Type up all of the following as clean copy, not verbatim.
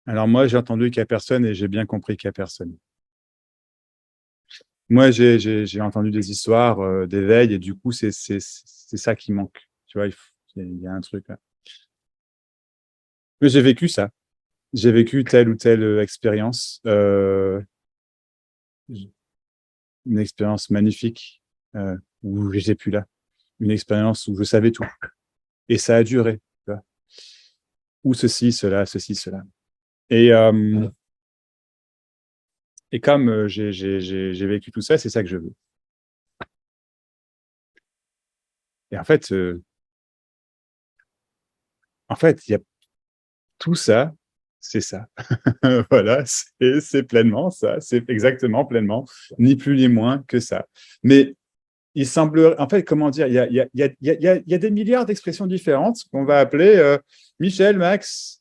Alors moi, j'ai entendu qu'il n'y a personne et j'ai bien compris qu'il n'y a personne. Moi, j'ai entendu des histoires d'éveil et du coup, c'est ça qui manque. Tu vois, il y a un truc là. Mais j'ai vécu ça. J'ai vécu telle ou telle expérience, une expérience magnifique où j'étais plus là, une expérience où je savais tout et ça a duré. Tu vois. Ou ceci, cela. Et, euh, et comme j'ai vécu tout ça, c'est ça que je veux. Et en fait, il y a tout ça, c'est ça. Voilà, c'est pleinement ça, c'est exactement pleinement, ni plus ni moins que ça. Mais il semble, en fait, comment dire, il y a des milliards d'expressions différentes qu'on va appeler Michel, Max,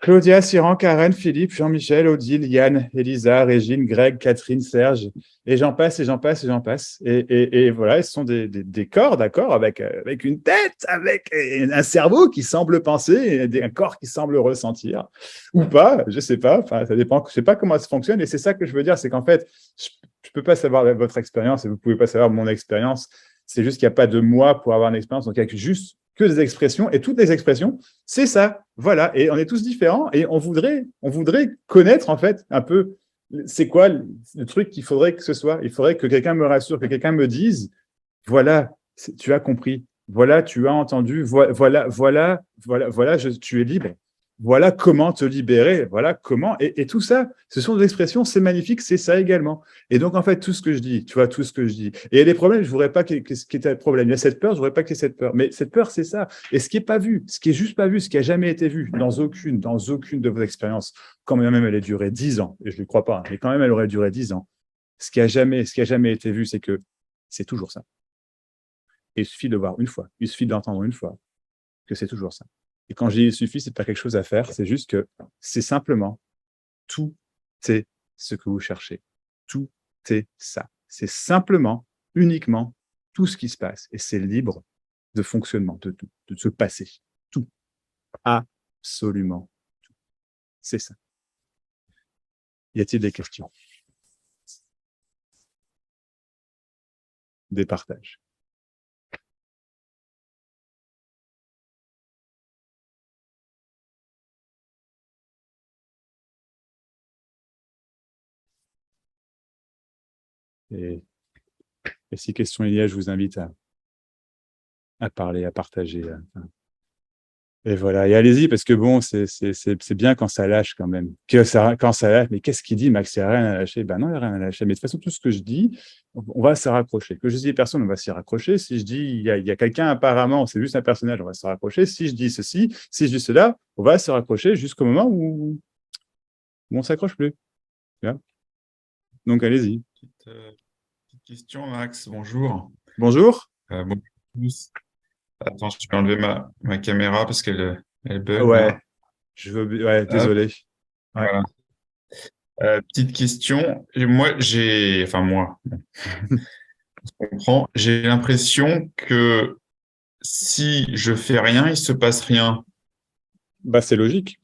Claudia, Cyran, Karen, Philippe, Jean-Michel, Odile, Yann, Elisa, Régine, Greg, Catherine, Serge, et j'en passe, et j'en passe, et j'en passe. Et voilà, ce sont des corps, d'accord, avec une tête, avec un cerveau qui semble penser, et un corps qui semble ressentir, ou pas, je sais pas, enfin, ça dépend, je sais pas comment ça fonctionne, et c'est ça que je veux dire, c'est qu'en fait, je peux pas savoir votre expérience, et vous pouvez pas savoir mon expérience, c'est juste qu'il n'y a pas de moi pour avoir une expérience, donc il y a juste que des expressions, et toutes les expressions, c'est ça, voilà. Et on est tous différents et on voudrait connaître en fait un peu c'est quoi le truc qu'il faudrait que ce soit. Il faudrait que quelqu'un me rassure, que quelqu'un me dise, voilà, tu as compris, voilà, tu as entendu, voilà, tu es libre. Voilà comment te libérer, voilà comment. Et tout ça, ce sont des expressions, c'est magnifique, c'est ça également. Et donc, en fait, tout ce que je dis, tu vois, tout ce que je dis. Et il y a des problèmes, je ne voudrais pas qu'il y ait de problème. Il y a cette peur, je ne voudrais pas qu'il y ait cette peur. Mais cette peur, c'est ça. Et ce qui n'est pas vu, ce qui est juste pas vu, ce qui n'a jamais été vu dans aucune de vos expériences, quand même elle ait duré 10 ans, et je ne le crois pas, mais quand même elle aurait duré 10 ans, ce qui a jamais été vu, c'est que c'est toujours ça. Et il suffit de voir une fois, il suffit d'entendre une fois que c'est toujours ça. Et quand je dis il suffit, c'est pas quelque chose à faire, c'est juste que c'est simplement tout est ce que vous cherchez. Tout est ça. C'est simplement, uniquement tout ce qui se passe. Et c'est libre de fonctionnement, de se passer. Tout. Absolument tout. C'est ça. Y a-t-il des questions? Des partages? Et, et si question il y a, je vous invite à parler, à partager. Et voilà, et allez-y, parce que bon, c'est bien quand ça lâche quand même. Quand ça lâche, mais qu'est-ce qu'il dit, Max? Il n'y a rien à lâcher. Ben non, il n'y a rien à lâcher. Mais de toute façon, tout ce que je dis, on va se raccrocher. Que je dise personne, on va s'y raccrocher. Si je dis il y a quelqu'un apparemment, c'est juste un personnage, on va se raccrocher. Si je dis ceci, si je dis cela, on va se raccrocher jusqu'au moment où on ne s'accroche plus. Donc allez-y. Petite question, Max. Bonjour. Bonjour. Bonjour à tous. Attends, je vais enlever ma caméra parce qu'elle bug Ouais, là. ouais, Hop, désolé. Ouais. voilà. Petite question. Et moi, on comprend. J'ai l'impression que si je fais rien, il se passe rien. Bah, c'est logique.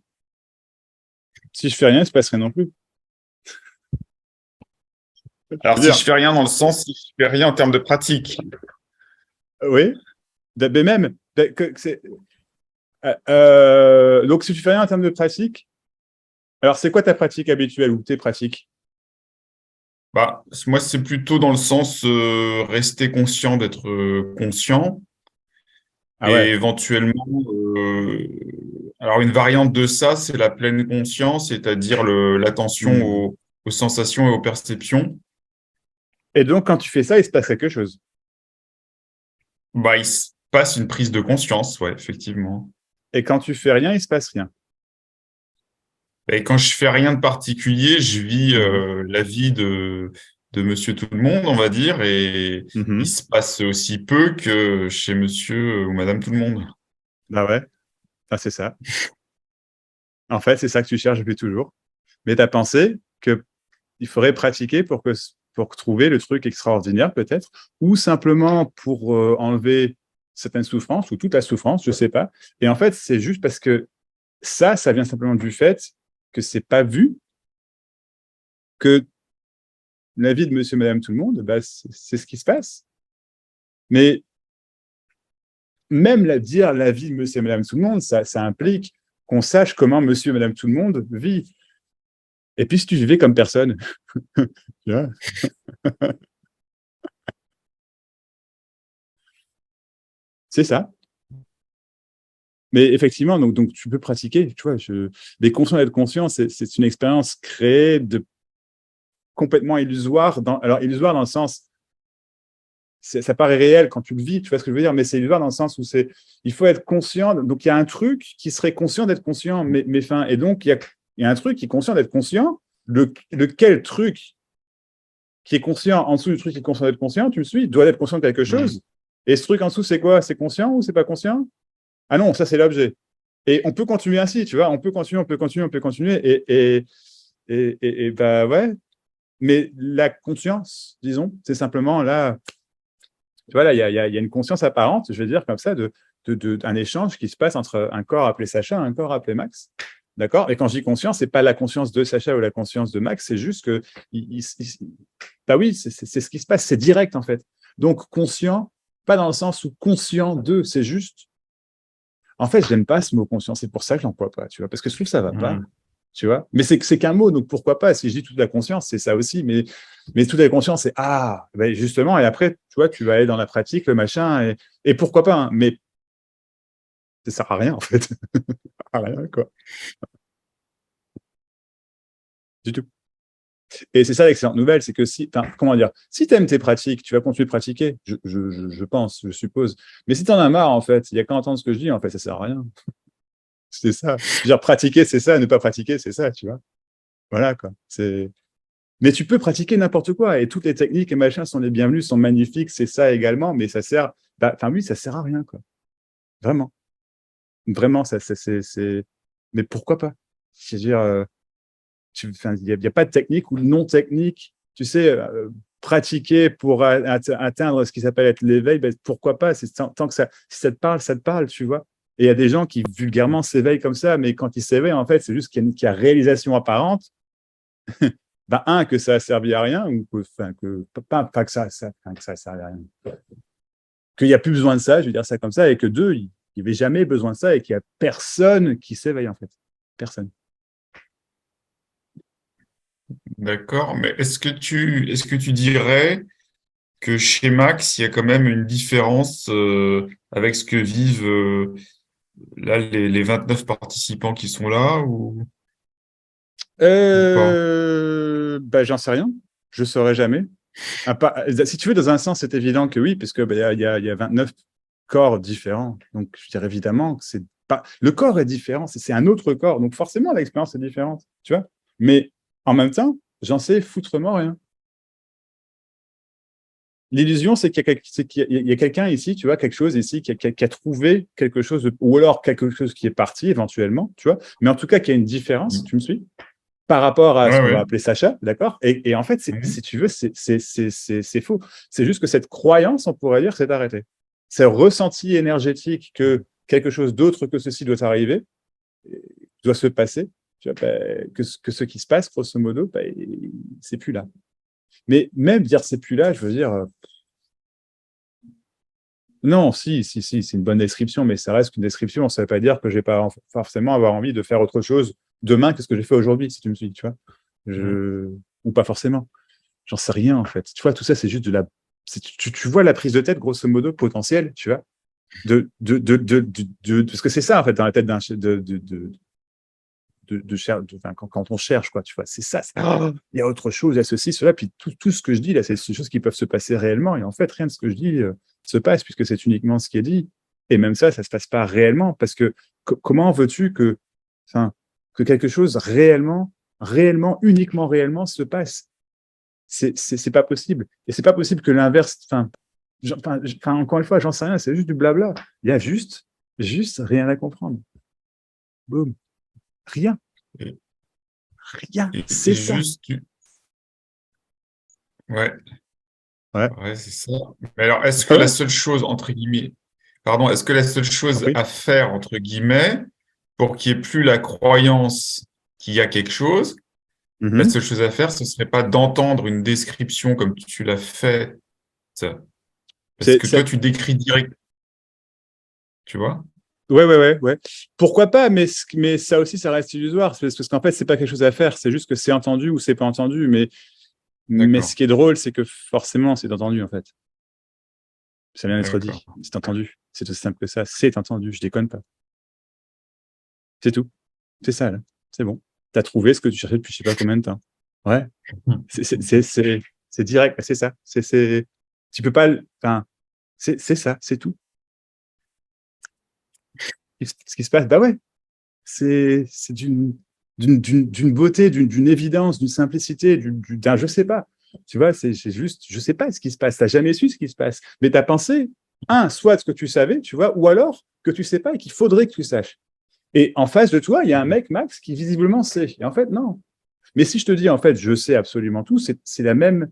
Si je fais rien, il ne se passe rien non plus. Je Alors, veux si dire, je fais rien dans le sens, si je fais rien en termes de pratique. oui, mais même, donc si tu fais rien en termes de pratique, alors c'est quoi ta pratique habituelle ou tes pratiques? Bah, moi, c'est plutôt dans le sens rester conscient d'être conscient. Ah Et ouais. éventuellement, alors une variante de ça, c'est la pleine conscience, c'est-à-dire l'attention Hmm. aux sensations et aux perceptions. Et donc quand tu fais ça, il se passe quelque chose. Bah, il se passe une prise de conscience, ouais, effectivement. Et quand tu fais rien, il se passe rien. Et quand je fais rien de particulier, je vis Mhm. la vie de Monsieur Tout le Monde, on va dire, et il Mhm. se passe aussi peu que chez Monsieur ou Madame Tout le Monde. Bah ouais, ah, c'est ça. En fait, c'est ça que tu cherches depuis toujours. Mais tu as pensé qu'il faudrait pratiquer pour trouver le truc extraordinaire, peut-être, ou simplement pour enlever certaines souffrances, ou toute la souffrance, je ne sais pas. Et en fait, c'est juste parce que ça vient simplement du fait que c'est pas vu, que la vie de monsieur, madame, tout le monde, bah, c'est ce qui se passe. Mais même dire la vie de monsieur et madame tout le monde, ça implique qu'on sache comment monsieur et madame tout le monde vit. Et puis, si tu vivais comme personne, tu vois, c'est ça. Mais effectivement, donc tu peux pratiquer, tu vois. Mais conscient d'être conscient, c'est une expérience créée de complètement illusoire. Alors, illusoire dans le sens, ça paraît réel quand tu le vis, tu vois ce que je veux dire, mais c'est illusoire dans le sens où il faut être conscient. Donc, il y a un truc qui serait conscient d'être conscient, mais fin. Et donc, il y a un truc qui est conscient d'être conscient. Lequel truc qui est conscient en dessous du truc qui est conscient d'être conscient, tu me suis, doit être conscient de quelque chose. Et ce truc en dessous, c'est quoi? C'est conscient ou c'est pas conscient? Ah non, ça, c'est l'objet. Et on peut continuer ainsi, tu vois, on peut continuer, et bah ouais. Mais la conscience, disons, c'est simplement là, tu vois, là, il y a une conscience apparente, je vais dire comme ça, un échange qui se passe entre un corps appelé Sacha et un corps appelé Max. D'accord? Et quand je dis conscience, c'est pas la conscience de Sacha ou la conscience de Max, c'est juste que, bah oui, c'est ce qui se passe, c'est direct en fait. Donc conscient, pas dans le sens où conscient de, c'est juste. En fait, je n'aime pas ce mot conscient, c'est pour ça que je l'emploie pas, tu vois, parce que je trouve que ça va pas, tu vois. Mais c'est qu'un mot, donc pourquoi pas? Si je dis toute la conscience, c'est ça aussi, mais toute la conscience, c'est ben justement, et après, tu vois, tu vas aller dans la pratique, le machin, et pourquoi pas, hein, mais ça sert à rien en fait, ça sert à rien quoi, du tout. Et c'est ça l'excellente nouvelle, c'est que comment dire, si tu aimes tes pratiques, tu vas continuer de pratiquer, je pense, je suppose. Mais si tu en as marre, en fait, il y a qu'à entendre ce que je dis, en fait, ça sert à rien. C'est ça. Je veux dire, pratiquer, c'est ça, ne pas pratiquer, c'est ça, tu vois. Voilà, quoi. Mais tu peux pratiquer n'importe quoi, et toutes les techniques et machins sont les bienvenues, sont magnifiques, c'est ça également, mais ça sert, enfin oui, ça sert à rien, quoi. Vraiment. Vraiment, mais pourquoi pas? Je veux dire, il n'y a pas de technique ou non technique. Tu sais, pratiquer pour atteindre ce qui s'appelle être l'éveil, ben, pourquoi pas? Tant que si ça te parle, tu vois. Et il y a des gens qui vulgairement s'éveillent comme ça, mais quand ils s'éveillent, en fait, c'est juste qu'il y a réalisation apparente. Ben, que ça a servi à rien, ou pas que que ça a servi à rien. Qu'il n'y a plus besoin de ça, je veux dire ça comme ça, et que deux, il n'y avait jamais besoin de ça, et qu'il n'y a personne qui s'éveille, en fait. Personne. D'accord, mais est-ce que tu dirais que chez Max, il y a quand même une différence avec ce que vivent là les 29 participants qui sont là ou pas? Ben, j'en sais rien. Je ne saurais jamais. Si tu veux, dans un sens, c'est évident que oui, puisque ben, il y a 29 corps différents. Donc, je dirais évidemment que c'est pas. Le corps est différent, c'est un autre corps. Donc, forcément, l'expérience est différente. Tu vois? Mais en même temps, j'en sais foutrement rien. L'illusion, c'est qu'il y a quelqu'un ici, tu vois, quelque chose ici qui a trouvé quelque chose, ou alors quelque chose qui est parti éventuellement, tu vois, mais en tout cas, qui a une différence, tu me suis, par rapport à ce Ouais, qu'on va ouais. appeler Sacha, d'accord? Et en fait, si Mhm. tu veux, c'est faux. C'est juste que cette croyance, on pourrait dire, s'est arrêtée. Ce ressenti énergétique que quelque chose d'autre que ceci doit arriver, doit se passer, tu vois, ben, que ce qui se passe, grosso modo, ben, c'est plus là. Mais même dire c'est plus là, je veux dire, non, si, c'est une bonne description, mais ça reste qu'une description. Ça ne veut pas dire que je vais pas forcément avoir envie de faire autre chose demain que ce que j'ai fait aujourd'hui, si tu me suis, tu vois. Ou pas forcément. J'en sais rien, en fait. Tu vois, tout ça, c'est juste de la. Tu vois la prise de tête, grosso modo, potentielle, tu vois, parce que c'est ça, en fait, dans la tête enfin, quand on cherche, quoi, tu vois, c'est ça. Il y a autre chose, il y a ceci, cela, puis tout ce que je dis, là, c'est des choses qui peuvent se passer réellement. Et en fait, rien de ce que je dis se passe, puisque c'est uniquement ce qui est dit. Et même ça se passe pas réellement, parce que comment veux-tu enfin, que quelque chose réellement, uniquement réellement se passe? C'est pas possible. Et c'est pas possible que l'inverse, encore une fois, j'en sais rien, c'est juste du blabla. Il y a juste rien à comprendre. Boum. Rien. Et, Rien. et C'est ça. juste, ouais, Ouais. ouais, c'est ça. Mais alors, est-ce que Ah la ouais, seule chose, entre guillemets, pardon, est-ce que la seule t'en chose prie. à faire, entre guillemets, pour qu'il n'y ait plus la croyance qu'il y a quelque chose, la Mhm. seule chose à faire, ce serait pas d'entendre une description comme tu l'as fait, parce C'est que toi, ça. tu décris direct, tu vois? Ouais. Pourquoi pas, mais ça aussi, ça reste illusoire. Parce qu'en fait, c'est pas quelque chose à faire. C'est juste que c'est entendu ou c'est pas entendu. Mais ce D'accord, qui est drôle, c'est que forcément, c'est entendu, en fait. Ça vient d'être d'accord. dit. C'est entendu. C'est aussi simple que ça. C'est entendu. Je déconne pas. C'est tout. C'est ça, là. C'est bon. T'as trouvé ce que tu cherchais depuis je sais pas combien de temps. Ouais. C'est direct. C'est ça. Tu peux pas. Enfin, c'est ça. C'est tout. Ce qui se passe, bah ouais. C'est d'une beauté, d'une évidence, d'une simplicité, d'un je sais pas. Tu vois, c'est juste, je sais pas ce qui se passe. T'as jamais su ce qui se passe. Mais t'as pensé, soit ce que tu savais, tu vois, ou alors que tu sais pas et qu'il faudrait que tu saches. Et en face de toi, il y a un mec, Max, qui visiblement sait. Et en fait, non. Mais si je te dis, en fait, je sais absolument tout, c'est la même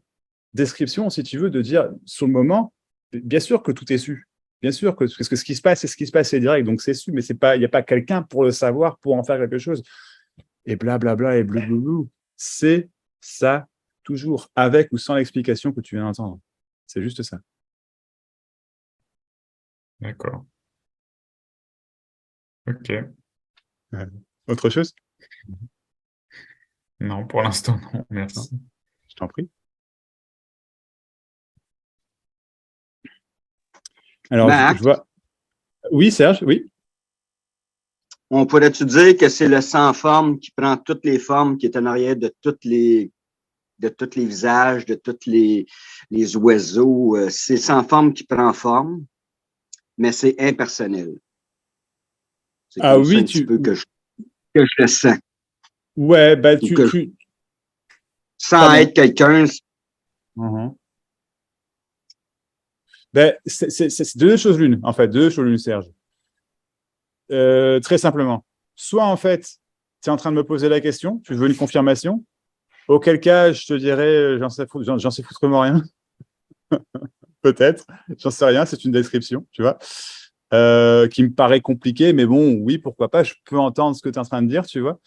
description, si tu veux, de dire, sur le moment, bien sûr que tout est su. Bien sûr que, parce que ce qui se passe, c'est ce qui se passe, c'est direct, donc c'est su, mais c'est pas, il n'y a pas quelqu'un pour le savoir, pour en faire quelque chose. Et blablabla, et blablabla. C'est ça, toujours, avec ou sans l'explication que tu viens d'entendre. C'est juste ça. D'accord. Ok. Ouais. Autre chose? Non, pour l'instant, non. Non, Merci. je t'en prie. Alors, je Max, vois. Oui, Serge, oui. on pourrait-tu dire que c'est le sans-forme qui prend toutes les formes qui est en arrière de tous les visages, de tous les oiseaux? C'est sans forme qui prend forme, mais c'est impersonnel. C'est Ah comme ça oui, un petit peu que je le sens. ouais, bah, Ou que sans pardon. être quelqu'un, Mhm. Ben, c'est deux choses l'une, en fait, deux choses l'une, Serge. Très simplement. Soit, en fait, tu es en train de me poser la question, tu veux une confirmation, auquel cas, je te dirais, j'en sais foutrement rien, peut-être, j'en sais rien, c'est une description, tu vois, qui me paraît compliquée, mais bon, oui, pourquoi pas, je peux entendre ce que tu es en train de dire, tu vois.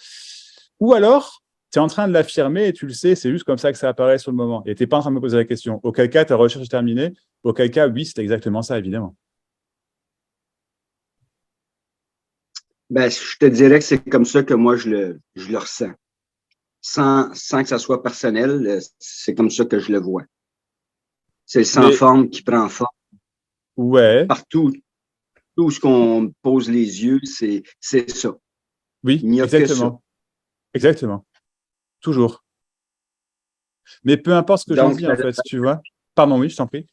Ou alors, tu es en train de l'affirmer et tu le sais, c'est juste comme ça que ça apparaît sur le moment. Et tu n'es pas en train de me poser la question. Auquel cas, ta recherche est terminée, auquel cas, oui, c'est exactement ça, évidemment. ben, je te dirais que c'est comme ça que moi je le ressens. Sans que ça soit personnel, c'est comme ça que je le vois. C'est le Mais sans-forme qui prend forme ouais, partout. Tout ce qu'on pose les yeux, c'est ça. oui, Il n'y a que ça. exactement. Exactement. Toujours. Mais peu importe ce que j'en Donc, dis, en fait, tu vois. Pardon, oui, je t'en prie.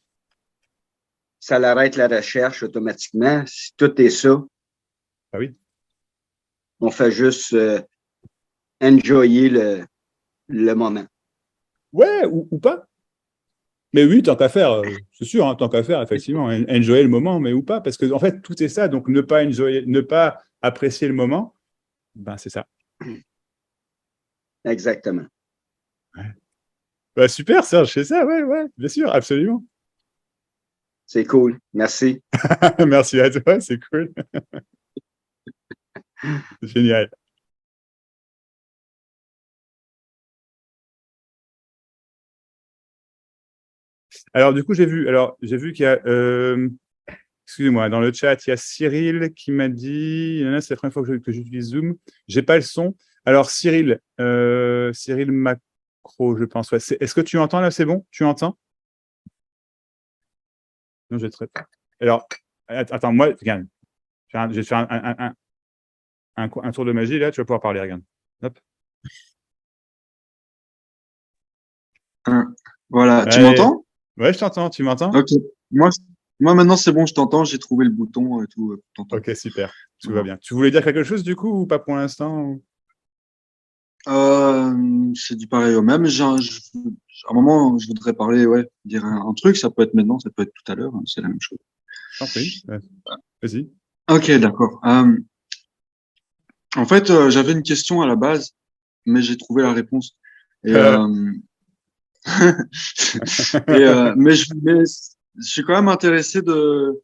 ça l'arrête la recherche automatiquement. Si tout est ça, Ah oui. on fait juste enjoyer le moment. Ouais, ou pas. Mais oui, tant qu'à faire, c'est sûr, hein, tant qu'à faire, effectivement, enjoyer le moment, mais ou pas, parce que en fait, tout est ça. Donc, ne pas enjoyer, ne pas apprécier le moment, ben c'est ça. Exactement. Ouais. Bah, super, Serge, c'est ça, ouais, bien sûr, absolument. C'est cool. Merci. Merci à toi, c'est cool. Génial. Alors, du coup, j'ai vu qu'il y a, excusez-moi, dans le chat, il y a Cyril qui m'a dit, c'est la première fois que j'utilise Zoom, j'ai pas le son. Alors, Cyril Macro, je pense. Ouais. Est-ce que tu entends là? C'est bon? Tu entends? Non, je vais te... Alors, attends, moi, regarde, je vais te faire un tour de magie là, tu vas pouvoir parler, regarde. Hop. Hein. Voilà, tu Allez. m'entends? Ouais, je t'entends, tu m'entends? Ok. Moi, moi maintenant c'est bon, je t'entends, j'ai trouvé le bouton et tout, t'entends. Ok, super, tout va Voilà. bien. Tu voulais dire quelque chose du coup ou pas pour l'instant? C'est du pareil au même. À un moment, je voudrais parler, ouais, dire un truc. Ça peut être maintenant, ça peut être tout à l'heure. C'est la même chose. T'en prie, ouais. Vas-y. Ok, d'accord. En fait, j'avais une question à la base, mais j'ai trouvé la réponse. Et, mais je suis quand même intéressé de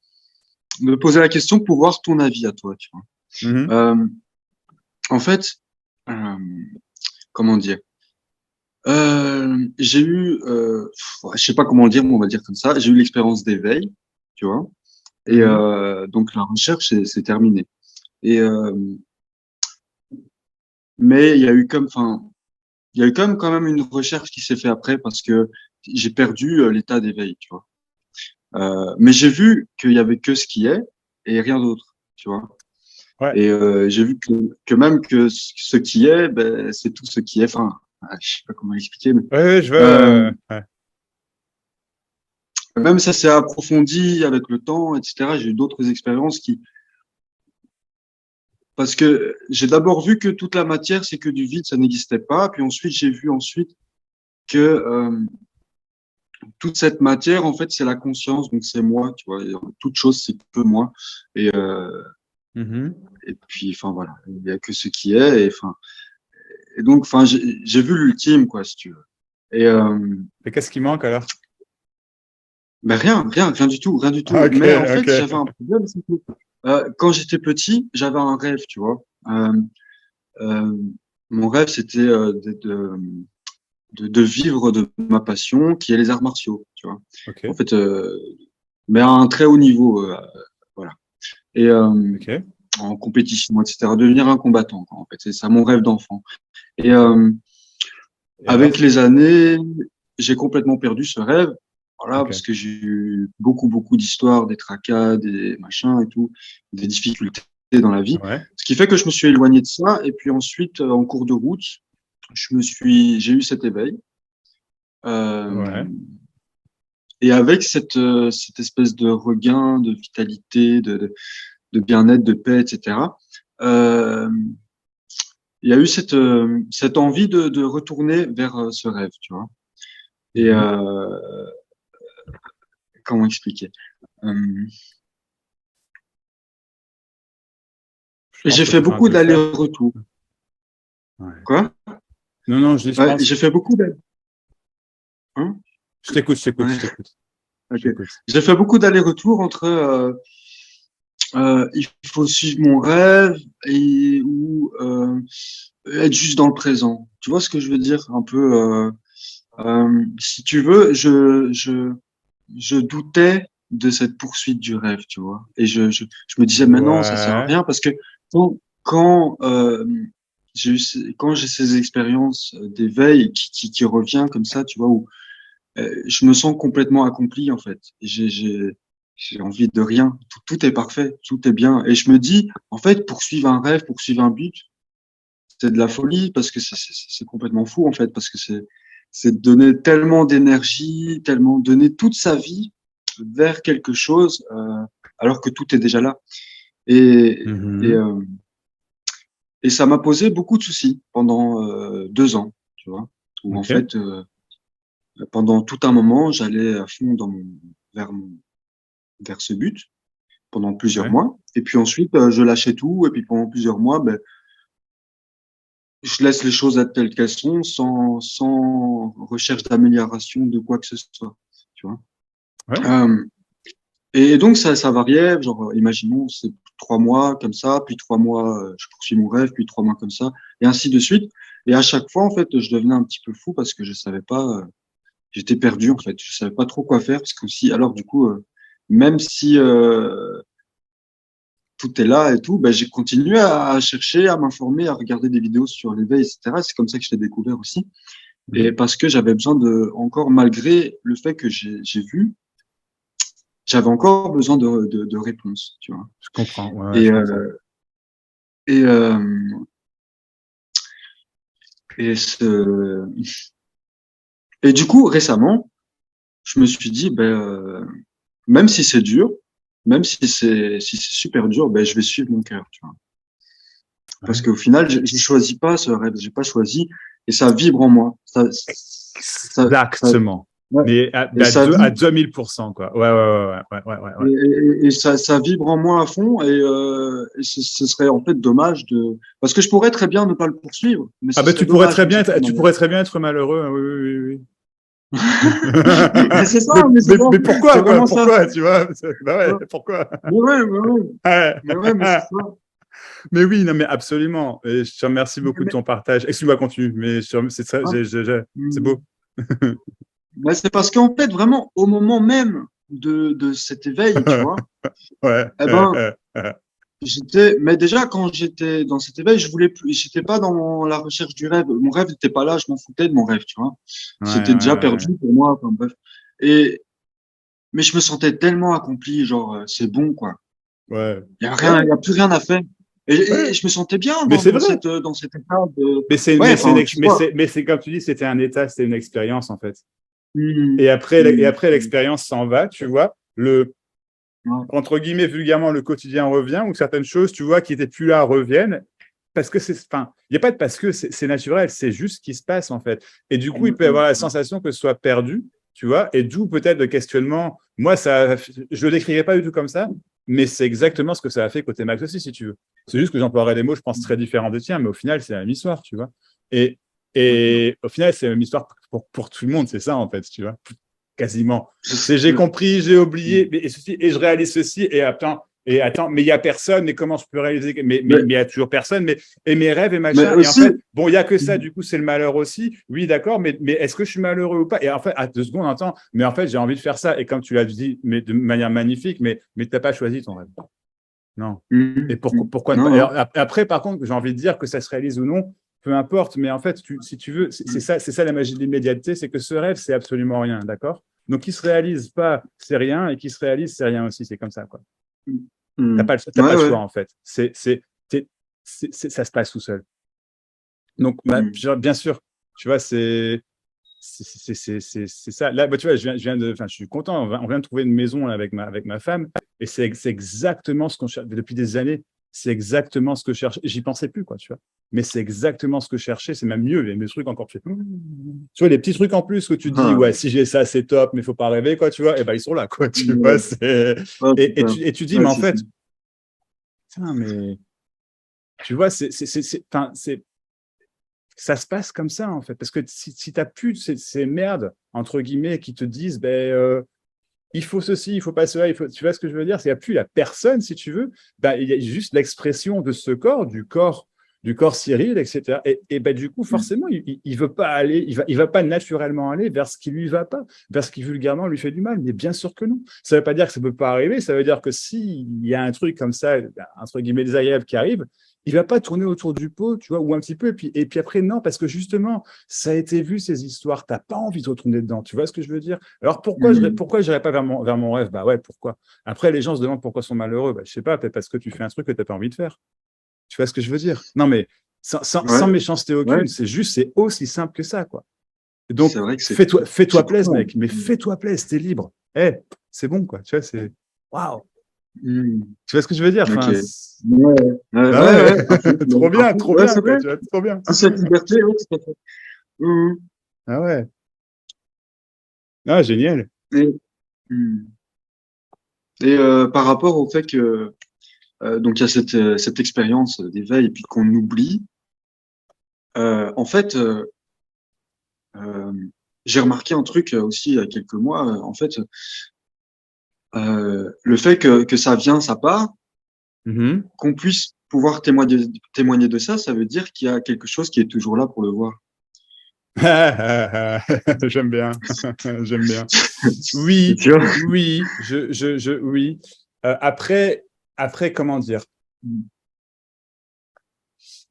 poser la question pour voir ton avis à toi. Tu vois. Mhm. en fait, comment dire, j'ai eu, je sais pas comment le dire, mais on va dire comme ça, j'ai eu l'expérience d'éveil, tu vois, et donc la recherche c'est terminé. Et mais il y a eu comme quand même une recherche qui s'est fait après parce que j'ai perdu l'état d'éveil, tu vois. Mais j'ai vu qu'il y avait que ce qui est et rien d'autre, tu vois. Ouais. Et j'ai vu que même que ce qui est, ben, c'est tout ce qui est. Enfin, je sais pas comment l'expliquer, mais Ouais, je euh, veux. Ouais. même ça s'est approfondi avec le temps, etc. J'ai eu d'autres expériences parce que j'ai d'abord vu que toute la matière, c'est que du vide, ça n'existait pas. Puis ensuite, j'ai vu que toute cette matière, en fait, c'est la conscience, donc c'est moi, tu vois. Et toute chose, c'est que moi. Et, Mhm. et puis, enfin voilà, il y a que ce qui est. Et donc, enfin, j'ai vu l'ultime, quoi, si tu veux. Et Mais qu'est-ce qui manque alors? ben rien du tout, rien du Ah, tout. ok, Mais en fait, ok. j'avais un problème, c'est que quand j'étais petit, j'avais un rêve, tu vois. Euh, mon rêve, c'était de vivre de ma passion, qui est les arts martiaux, tu vois. Ok, En fait, mais à un très haut niveau, voilà. Et ok. en compétition, etc. Devenir un combattant, quoi, en fait, c'est ça mon rêve d'enfant. Et Et avec alors? les années, j'ai complètement perdu ce rêve. Voilà, Ok. parce que j'ai eu beaucoup d'histoires, des tracas, des machins et tout, des difficultés dans la vie. Ouais, Ce qui fait que je me suis éloigné de ça. Et puis ensuite, en cours de route, j'ai eu cet éveil. ouais. Euh, et avec cette espèce de regain, de vitalité, de bien-être, de paix, etc. Euh, il y a eu cette envie de retourner vers ce rêve, tu vois. Et Mhm. comment expliquer? Je Et pense j'ai que fait tu es en train de beaucoup te le faire. d'allers-retours. Ouais. Quoi? Non, non, je dis, je Ouais, pense. j'ai fait beaucoup d'allers. Hein? Je t'écoute, je t'écoute, Ouais, je t'écoute. Je ok. t'écoute. J'ai fait beaucoup d'allers-retours entre il faut suivre mon rêve et ou être juste dans le présent. Tu vois ce que je veux dire? Un peu, si tu veux, je doutais de cette poursuite du rêve, tu vois. Et je me disais, mais non, ça sert à Ouais. rien parce que quand quand j'ai ces expériences d'éveil qui revient comme ça, tu vois, où je me sens complètement accompli en fait. J'ai envie de rien. Tout est parfait, tout est bien. Et je me dis, en fait, poursuivre un rêve, poursuivre un but, c'est de la folie parce que c'est complètement fou en fait, parce que c'est donner tellement d'énergie, tellement donner toute sa vie vers quelque chose alors que tout est déjà là. Et, et, Mhm. euh, et ça m'a posé beaucoup de soucis pendant 2 ans, tu vois, où en Ok. fait, pendant tout un moment, j'allais à fond vers vers ce but pendant plusieurs Ouais. mois. Et puis ensuite, je lâchais tout. Et puis pendant plusieurs mois, ben, je laisse les choses être telles qu'elles sont, sans recherche d'amélioration de quoi que ce soit. Tu vois. Ouais. Euh, et donc ça variait. Genre, imaginons, c'est 3 mois comme ça, puis 3 mois, je poursuis mon rêve, puis 3 mois comme ça, et ainsi de suite. Et à chaque fois, en fait, je devenais un petit peu fou parce que je savais pas. J'étais perdu en fait. Je savais pas trop quoi faire parce que aussi, alors du coup, même si tout est là et tout, ben, j'ai continué à chercher, à m'informer, à regarder des vidéos sur l'éveil, etc. C'est comme ça que je l'ai découvert aussi. Et Mhm. parce que j'avais besoin encore malgré le fait que j'ai vu, j'avais encore besoin de réponses, tu vois. Je comprends. Ouais, ouais, Et, je comprends. et, euh, et, ce, et du coup, récemment, je me suis dit, ben, même si c'est dur, même si c'est super dur, ben, je vais suivre mon cœur, tu vois. Parce Ouais. qu'au final, je choisis pas ce rêve, j'ai pas choisi, et ça vibre en moi. Ça, Exactement. ouais. Mais Et ça à vibre, 2000%, quoi. Ouais, ouais, ouais, ouais, ouais, ouais, ouais. et ça vibre en moi à fond, et ce serait en fait dommage parce que je pourrais très bien ne pas le poursuivre, mais Ah ce ben, serait dommage d'une certaine tu manière. pourrais très bien être malheureux, hein. Oui, oui, oui, oui. Mais c'est ça, mais c'est ça, Mais c'est pourquoi, quoi? vraiment ça. Pourquoi, tu vois? Bah Ouais. ouais, pourquoi? Mais ouais, mais ouais, Ouais. mais ouais, mais c'est ça. Mais oui, non, mais absolument. Et je te remercie beaucoup de ton partage. Excuse-moi, continue, mais c'est ça, c'est beau. Mais c'est parce qu'en fait, vraiment, au moment même de cet éveil, tu vois, Ouais. eh ben, mais déjà, quand j'étais dans cet éveil, je voulais plus, j'étais pas dans la recherche du rêve. Mon rêve n'était pas là, je m'en foutais de mon rêve, tu vois. Ouais, C'était déjà ouais, perdu pour moi, enfin, bref. Et, mais je me sentais tellement accompli, genre, c'est bon, quoi. ouais. Il y a rien, Ouais, il y a plus rien à faire. Et ouais. je me sentais bien Mais c'est vrai. dans cet état de, Mais c'est, ouais, mais c'est, enfin, tu vois. mais c'est comme tu dis, c'était un état, c'était une expérience, en fait. Hum, Et hum, après, l'expérience s'en va, tu vois. ouais, Entre guillemets, vulgairement, le quotidien revient, ou certaines choses, tu vois, qui n'étaient plus là reviennent. Parce que enfin, il n'y a pas de parce que c'est naturel, c'est juste ce qui se passe, en fait. Et du coup, il peut y avoir la sensation que ce soit perdu, tu vois, et d'où peut-être le questionnement. Moi, je ne le décrirais pas du tout comme ça, mais c'est exactement ce que ça a fait côté Max aussi, si tu veux. C'est juste que j'emploierais des mots, je pense, très différents des tiens, mais au final, c'est la même histoire, tu vois. Et, et au final, c'est la même histoire pour tout le monde, c'est ça, en fait, tu vois, quasiment. C'est j'ai compris, j'ai oublié, et je réalise ceci, et attends, mais il n'y a personne, mais comment je peux réaliser? Mais il n'y a toujours personne, et mes rêves et mais machin. Et en aussi, fait, bon, il n'y a que ça, du coup, c'est le malheur aussi. Oui, d'accord, mais est-ce que je suis malheureux ou pas? Et en fait, à 2 secondes, attends, mais en fait, j'ai envie de faire ça. Et comme tu l'as dit, mais de manière magnifique, mais tu n'as pas choisi ton rêve. Non. Et pourquoi ne non, pas? non. Après, par contre, j'ai envie de dire que ça se réalise ou non, peu importe. Mais en fait, si tu veux, c'est ça la magie de l'immédiateté, c'est que ce rêve, c'est absolument rien, d'accord? Donc, qui se réalise pas, c'est rien, et qui se réalise, c'est rien aussi. C'est comme ça, quoi. T'as pas Ouais, le ouais. choix, en fait. Ça se passe tout seul. Donc, bah, bien sûr, tu vois, c'est ça. Là, bah, tu vois, je suis content. On vient de trouver une maison là, avec ma femme, et c'est exactement ce qu'on cherche depuis des années. C'est exactement ce que je cherchais. J'y pensais plus, quoi, tu vois. Mais c'est exactement ce que je cherchais. C'est même mieux. Il y a des trucs encore plus. Tu vois, les petits trucs en plus que tu dis, Ah, ouais, si j'ai ça, c'est top, mais il faut pas rêver, quoi, tu vois. Et ben, ils sont là, quoi, tu vois. ouais, ouais, putain. Et tu dis, Ouais, mais en c'est ça. fait, putain, mais tu vois, enfin, ça se passe comme ça, en fait. Parce que si tu n'as plus ces merdes, entre guillemets, qui te disent, il faut ceci, il faut pas cela, tu vois ce que je veux dire? S'il n'y a plus la personne, si tu veux, il y a juste l'expression de ce corps, du corps Cyril, etc. Et du coup, forcément, il veut pas aller, il va pas naturellement aller vers ce qui lui va pas, vers ce qui vulgairement lui fait du mal. Mais bien sûr que non. Ça veut pas dire que ça peut pas arriver. Ça veut dire que s'il y a un truc comme ça, entre guillemets, désagréable qui arrive, il va pas tourner autour du pot, tu vois, ou un petit peu. Et puis après, non, parce que justement, ça a été vu, ces histoires. T'as pas envie de retourner dedans. Tu vois ce que je veux dire? Alors pourquoi je n'irais pas vers mon rêve? Bah ouais, pourquoi? Après, les gens se demandent pourquoi ils sont malheureux. Bah, je sais pas, peut-être parce que tu fais un truc que tu n'as pas envie de faire. Tu vois ce que je veux dire? Non, mais Ouais, sans méchanceté ouais. aucune, c'est aussi simple que ça, quoi. Donc, C'est vrai que c'est fais-toi plaisir, profond. mec, mais fais-toi plaisir, t'es libre. C'est bon, quoi. Tu vois, c'est waouh. Hmm. Tu vois ce que je veux dire? Ok. Enfin, Ouais, ouais, bah ouais, ouais, ouais, à fond. trop Ouais, bien, c'est quoi. vrai. Tu vois, trop bien. C'est cette liberté, ouais, tout à fait. Hmm. Ah ouais. Ah, génial. Et, hmm. Et par rapport au fait que donc il y a cette expérience d'éveil et puis qu'on oublie, en fait, euh, j'ai remarqué un truc aussi il y a quelques mois. En fait, le fait que ça vient, ça part, Mhm. qu'on puisse pouvoir témoigner de ça, ça veut dire qu'il y a quelque chose qui est toujours là pour le voir. J'aime bien. J'aime bien. Oui, Tu vois? oui, oui. Après, comment dire?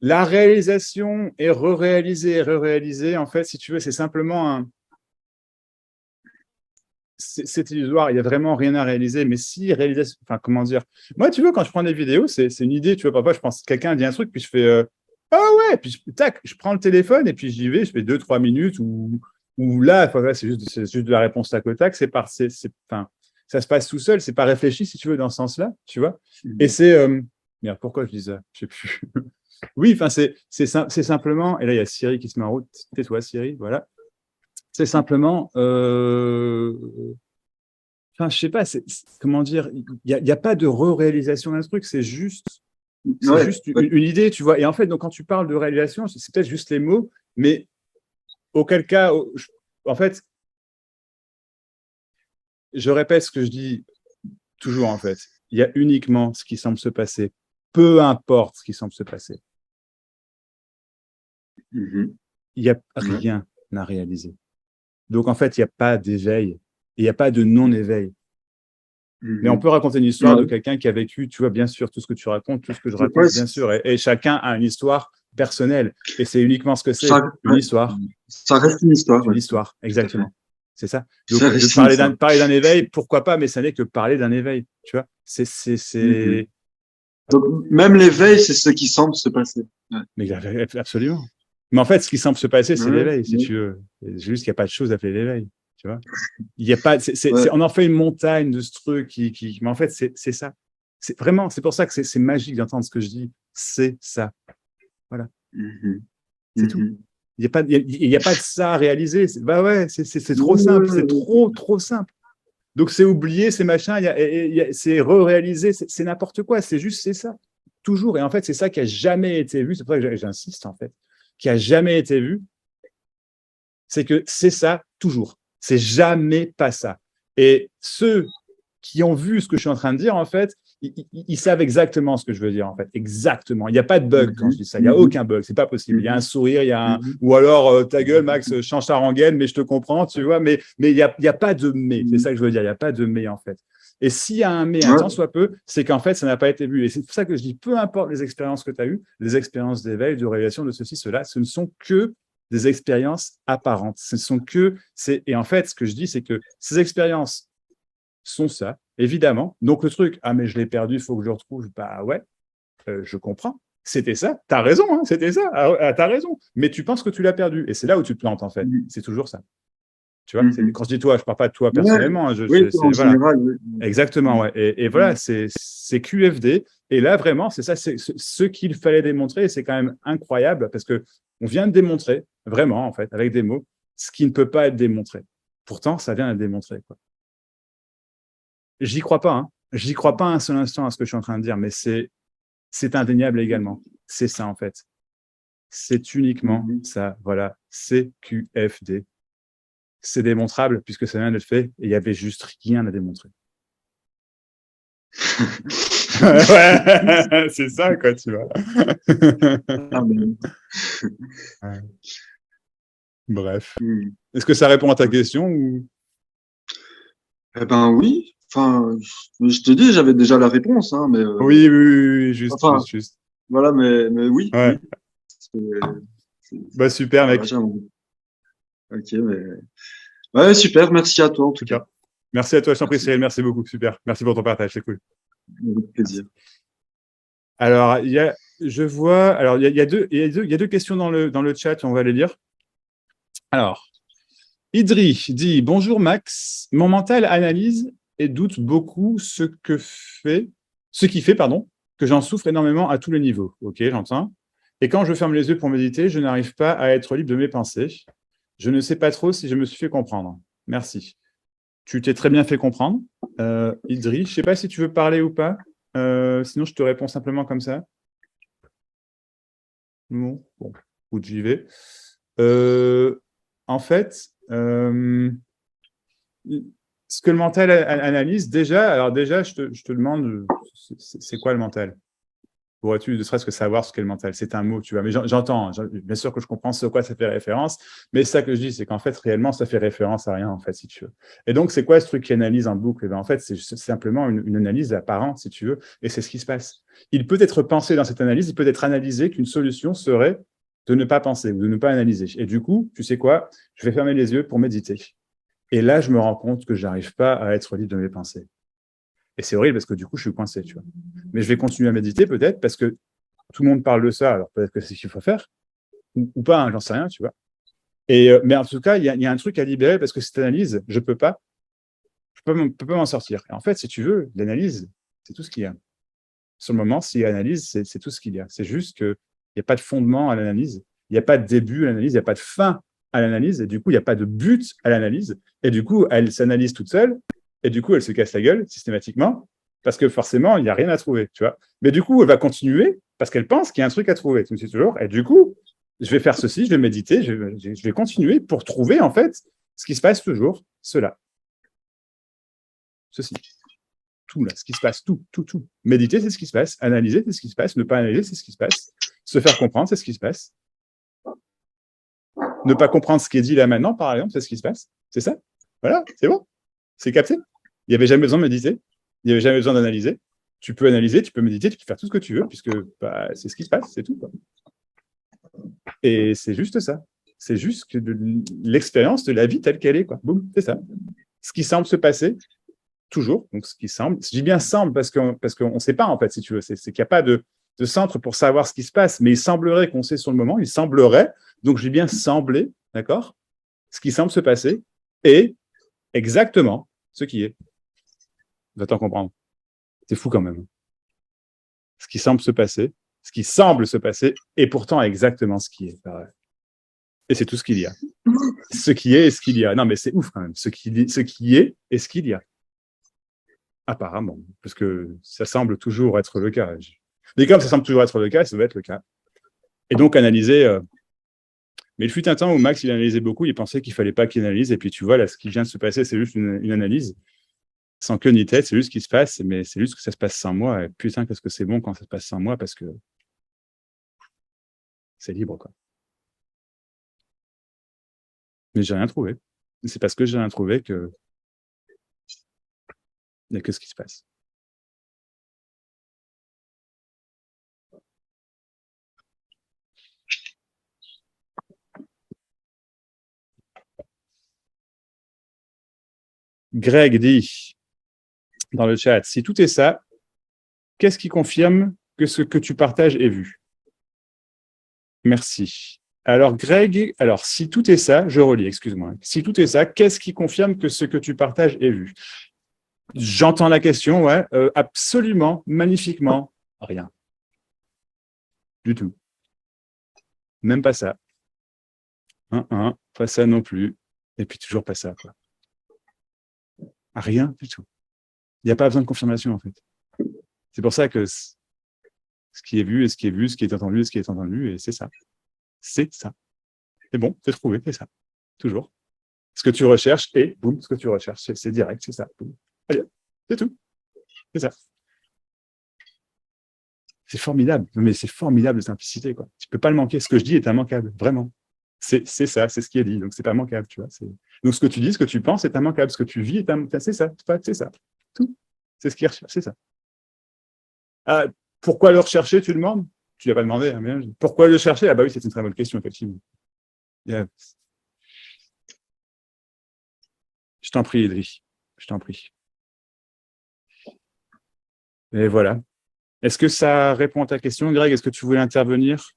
La réalisation et re-réaliser, en fait, si tu veux, c'est simplement c'est illusoire, il n'y a vraiment rien à réaliser, mais si réalisation, enfin, comment dire? Moi, tu vois, quand je prends des vidéos, c'est une idée, tu vois, parfois, je pense, quelqu'un dit un truc, puis je fais, ah ouais, puis tac, je prends le téléphone, et puis j'y vais, je fais 2, 3 minutes, ou là, enfin, là, c'est juste de la réponse tac au tac, enfin, ça se passe tout seul, c'est pas réfléchi, si tu veux, dans ce sens-là, tu vois? Et merde, pourquoi je dis ça? Je sais plus. Oui, enfin, c'est simplement, et là, il y a Siri qui se met en route. Tais-toi, Siri, voilà. C'est simplement, enfin, je sais pas, comment dire, il y a pas de re-réalisation d'un truc, c'est Ouais, juste ouais. une idée, tu vois. Et en fait, donc, quand tu parles de réalisation, c'est peut-être juste les mots, mais auquel cas, en fait, je répète ce que je dis toujours, en fait. Il y a uniquement ce qui semble se passer peu importe ce qui semble se passer. Mhm. Il n'y a rien à réaliser. Donc, en fait, il n'y a pas d'éveil. Et il n'y a pas de non-éveil. Mais on peut raconter une histoire de quelqu'un qui a vécu, tu vois, bien sûr, tout ce que tu racontes, tout ce que je raconte, bien sûr. Et chacun a une histoire personnelle. Et c'est uniquement ce que c'est, une histoire. Ça reste une histoire. Une histoire, exactement. C'est ça. Donc, Ça reste une histoire. parler d'un éveil, pourquoi pas, mais ça n'est que parler d'un éveil. Tu vois, Donc, même l'éveil, c'est ce qui semble se passer. Ouais. Mais absolument. Mais en fait, ce qui semble se passer, c'est l'éveil, si ouais. tu veux. C'est juste qu'il n'y a pas de chose appelée l'éveil. Tu vois, il y a pas, on en fait une montagne de ce truc mais en fait, c'est ça. C'est vraiment, c'est pour ça que c'est magique d'entendre ce que je dis. C'est ça. Voilà. C'est tout. Il n'y a pas de ça à réaliser. Bah ouais, c'est trop simple. C'est trop simple. Donc, c'est oublier, c'est machin, c'est re-réaliser, c'est n'importe quoi. C'est ça. Toujours. Et en fait, c'est ça qui n'a jamais été vu. C'est pour ça que j'insiste, en fait. Qui n'a jamais été vu. C'est que c'est ça, toujours. C'est jamais pas ça. Et ceux qui ont vu ce que je suis en train de dire, en fait, ils savent exactement ce que je veux dire, en fait. Exactement. Il n'y a pas de bug quand je dis ça. Il n'y a aucun bug. C'est pas possible. Il y a un sourire, il y a ou alors, ta gueule, Max, change ta rengaine, mais je te comprends, tu vois. Mais il y a pas de mais. C'est ça que je veux dire. Il n'y a pas de mais, en fait. Et s'il y a un mais, un tant soit peu, c'est qu'en fait, ça n'a pas été vu. Et c'est pour ça que je dis, peu importe les expériences que tu as eues, les expériences d'éveil, de révélation, de ceci, cela, ce ne sont que des expériences apparentes. Ce sont et en fait, ce que je dis, c'est que ces expériences sont ça, évidemment. Donc, le truc, mais je l'ai perdu, il faut que je le retrouve. Bah ouais, je comprends. C'était ça. Tu as raison, hein, c'était ça. Tu as raison. Mais tu penses que tu l'as perdu. Et c'est là où tu te plantes, en fait. C'est toujours ça. Tu vois, quand je dis toi, je ne parle pas de toi personnellement. Hein, en général, oui. Exactement, ouais. Et voilà, c'est QFD. Et là, vraiment, c'est ça, c'est ce qu'il fallait démontrer. Et c'est quand même incroyable parce que on vient de démontrer, vraiment, en fait, avec des mots, ce qui ne peut pas être démontré. Pourtant, ça vient d'être démontré, quoi. J'y crois pas, hein. J'y crois pas un seul instant à ce que je suis en train de dire, mais c'est indéniable également. C'est ça, en fait. C'est uniquement ça, voilà. C'est QFD. C'est démontrable puisque ça vient d'être fait et il y avait juste rien à démontrer. Ouais, c'est ça, quoi, tu vois. Ouais. Bref. Est-ce que ça répond à ta question ou... Eh ben oui. Enfin, je te dis, j'avais déjà la réponse, hein, mais. Oui, juste. Voilà, mais oui. Ouais. Bah super, mec. Ok, mais. Ouais, super. Merci à toi en tout cas. Merci à toi, je t'en prie, Cyril. Merci beaucoup. Super. Merci pour ton partage, c'est cool. Avec plaisir. Alors, il y a deux questions dans le chat, on va les lire. Alors, Idri dit « Bonjour Max, mon mental analyse et doute beaucoup ce qui fait que j'en souffre énormément à tous les niveaux. » Ok, j'entends. « Et quand je ferme les yeux pour méditer, je n'arrive pas à être libre de mes pensées. Je ne sais pas trop si je me suis fait comprendre. Merci. » Tu t'es très bien fait comprendre. Idri, je ne sais pas si tu veux parler ou pas. Sinon, je te réponds simplement comme ça. Non, bon, ou j'y vais. En fait, ce que le mental analyse, déjà, je te demande, c'est quoi le mental? Pourrais-tu ne serait-ce que savoir ce qu'est le mental? C'est un mot, tu vois. Mais j'entends, bien sûr que je comprends ce à quoi ça fait référence, mais ça que je dis, c'est qu'en fait, réellement, ça fait référence à rien, en fait, si tu veux. Et donc, c'est quoi ce truc qui analyse en boucle? En fait, c'est simplement une analyse apparente, si tu veux, et c'est ce qui se passe. Il peut être pensé dans cette analyse, il peut être analysé qu'une solution serait de ne pas penser ou de ne pas analyser. Et du coup, tu sais quoi? Je vais fermer les yeux pour méditer. Et là, je me rends compte que je n'arrive pas à être libre de mes pensées. Et c'est horrible parce que du coup, je suis coincé, tu vois. Mais je vais continuer à méditer peut-être parce que tout le monde parle de ça, alors peut-être que c'est ce qu'il faut faire, ou pas, hein, j'en sais rien, tu vois. Mais en tout cas, il y a un truc à libérer parce que cette analyse, je peux pas m'en sortir. Et en fait, si tu veux, l'analyse, c'est tout ce qu'il y a. Sur le moment, s'il y a analyse, c'est tout ce qu'il y a. C'est juste qu'il n'y a pas de fondement à l'analyse, il n'y a pas de début à l'analyse, il n'y a pas de fin à l'analyse, et du coup, il n'y a pas de but à l'analyse, et du coup, elle s'analyse toute seule, et du coup, elle se casse la gueule systématiquement, parce que forcément, il n'y a rien à trouver, tu vois. Mais du coup, elle va continuer, parce qu'elle pense qu'il y a un truc à trouver, tu me dis toujours, et du coup, je vais faire ceci, je vais méditer, je vais continuer pour trouver, en fait, ce qui se passe toujours, ceci. tout là, ce qui se passe, tout. Méditer, c'est ce qui se passe. Analyser, c'est ce qui se passe. Ne pas analyser, c'est ce qui se passe. Se faire comprendre, c'est ce qui se passe. Ne pas comprendre ce qui est dit là maintenant, par exemple, c'est ce qui se passe. C'est ça. Voilà, c'est bon. C'est capté. Il n'y avait jamais besoin de méditer. Il n'y avait jamais besoin d'analyser. Tu peux analyser, tu peux méditer, tu peux faire tout ce que tu veux, puisque c'est ce qui se passe, c'est tout, quoi. Et c'est juste ça. C'est juste que l'expérience de la vie telle qu'elle est, quoi. Boum, c'est ça. Ce qui semble se passer, toujours. Donc, ce qui semble. Je dis bien semble parce qu'on ne sait pas, en fait, si tu veux. C'est qu'il n'y a pas de centre pour savoir ce qui se passe, mais il semblerait qu'on sait sur le moment, il semblerait, donc je dis bien sembler, d'accord, ce qui semble se passer est exactement ce qui est. Va t'en comprendre. C'est fou quand même. Ce qui semble se passer est pourtant exactement ce qui est. Et c'est tout ce qu'il y a. Ce qui est et ce qu'il y a. Non, mais c'est ouf quand même. Ce qui est et ce qu'il y a. Apparemment, parce que ça semble toujours être le cas. Mais comme ça semble toujours être le cas, ça doit être le cas. Et donc, analyser. Mais il fut un temps où Max, il analysait beaucoup, il pensait qu'il ne fallait pas qu'il analyse. Et puis, tu vois, là, ce qui vient de se passer, c'est juste une analyse. Sans queue ni tête, c'est juste ce qui se passe, mais c'est juste que ça se passe sans moi. Et putain, qu'est-ce que c'est bon quand ça se passe sans moi, parce que c'est libre, quoi. Mais j'ai rien trouvé. C'est parce que j'ai rien trouvé que il n'y a que ce qui se passe. Greg dit dans le chat, si tout est ça, qu'est-ce qui confirme que ce que tu partages est vu? Merci. Alors, Greg, si tout est ça, je relis, excuse-moi. Si tout est ça, qu'est-ce qui confirme que ce que tu partages est vu? J'entends la question, ouais. Absolument, magnifiquement, rien. Du tout. Même pas ça. Pas ça non plus. Et puis toujours pas ça, quoi. Rien du tout. Il n'y a pas besoin de confirmation, en fait. C'est pour ça que ce qui est vu et ce qui est vu, ce qui est entendu et ce qui est entendu, et c'est ça. C'est ça. C'est bon, c'est trouvé, c'est ça. Toujours. Ce que tu recherches et boum, ce que tu recherches, c'est direct, c'est ça. Boum. Allez, c'est tout. C'est ça. C'est formidable, mais c'est formidable de simplicité, quoi. Tu peux pas le manquer. Ce que je dis est immanquable, vraiment. C'est ça, c'est ce qui est dit, donc c'est pas manquable, tu vois. Donc ce que tu dis, ce que tu penses est immanquable, ce que tu vis est immanquable, c'est ça, c'est ça. Tout. C'est ce qui est recherché, c'est ça. Ah, pourquoi le rechercher, tu demandes? Tu l'as pas demandé, hein, mais pourquoi le chercher? Ah bah oui, c'est une très bonne question, effectivement. Yeah. Je t'en prie, Edry. Je t'en prie. Et voilà. Est-ce que ça répond à ta question, Greg? Est-ce que tu voulais intervenir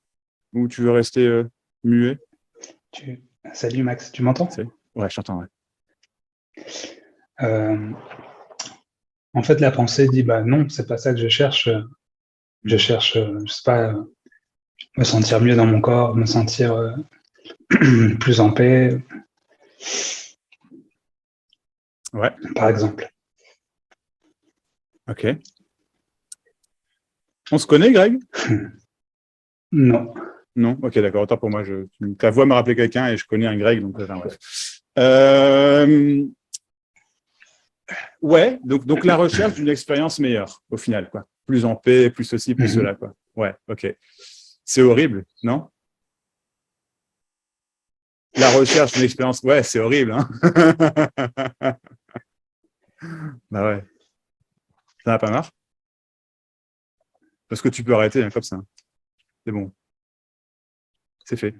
ou tu veux rester muet? Salut Max, tu m'entends? Ouais, je t'entends. Ouais. En fait, la pensée dit bah non, c'est pas ça que je cherche. Je cherche, je sais pas, me sentir mieux dans mon corps, me sentir plus en paix. Ouais. Par exemple. Ok. On se connaît, Greg? Non. Non? Ok, d'accord. Autant pour moi, ta voix me rappelait quelqu'un et je connais un Greg, donc bref. Ouais, donc la recherche d'une expérience meilleure, au final, quoi. Plus en paix, plus ceci, plus cela, quoi. Ouais, ok. C'est horrible, non? La recherche d'une expérience, ouais, c'est horrible, hein. Bah ouais. Ça n'a pas marre? Parce que tu peux arrêter, hein, comme ça. C'est bon. C'est fait.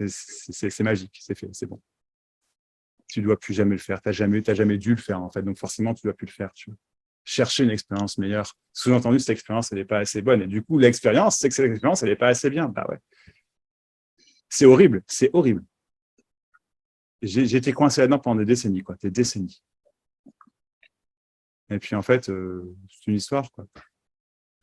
C'est magique, c'est fait, c'est bon. Tu ne dois plus jamais le faire. Tu n'as jamais dû le faire, en fait. Donc, forcément, tu ne dois plus le faire. Tu vois. Chercher une expérience meilleure. Sous-entendu, cette expérience, elle n'est pas assez bonne. Et du coup, l'expérience, c'est que cette expérience, elle n'est pas assez bien. Bah ouais. C'est horrible. C'est horrible. J'ai été coincé là-dedans pendant des décennies, quoi. Des décennies. Et puis, en fait, c'est une histoire, quoi.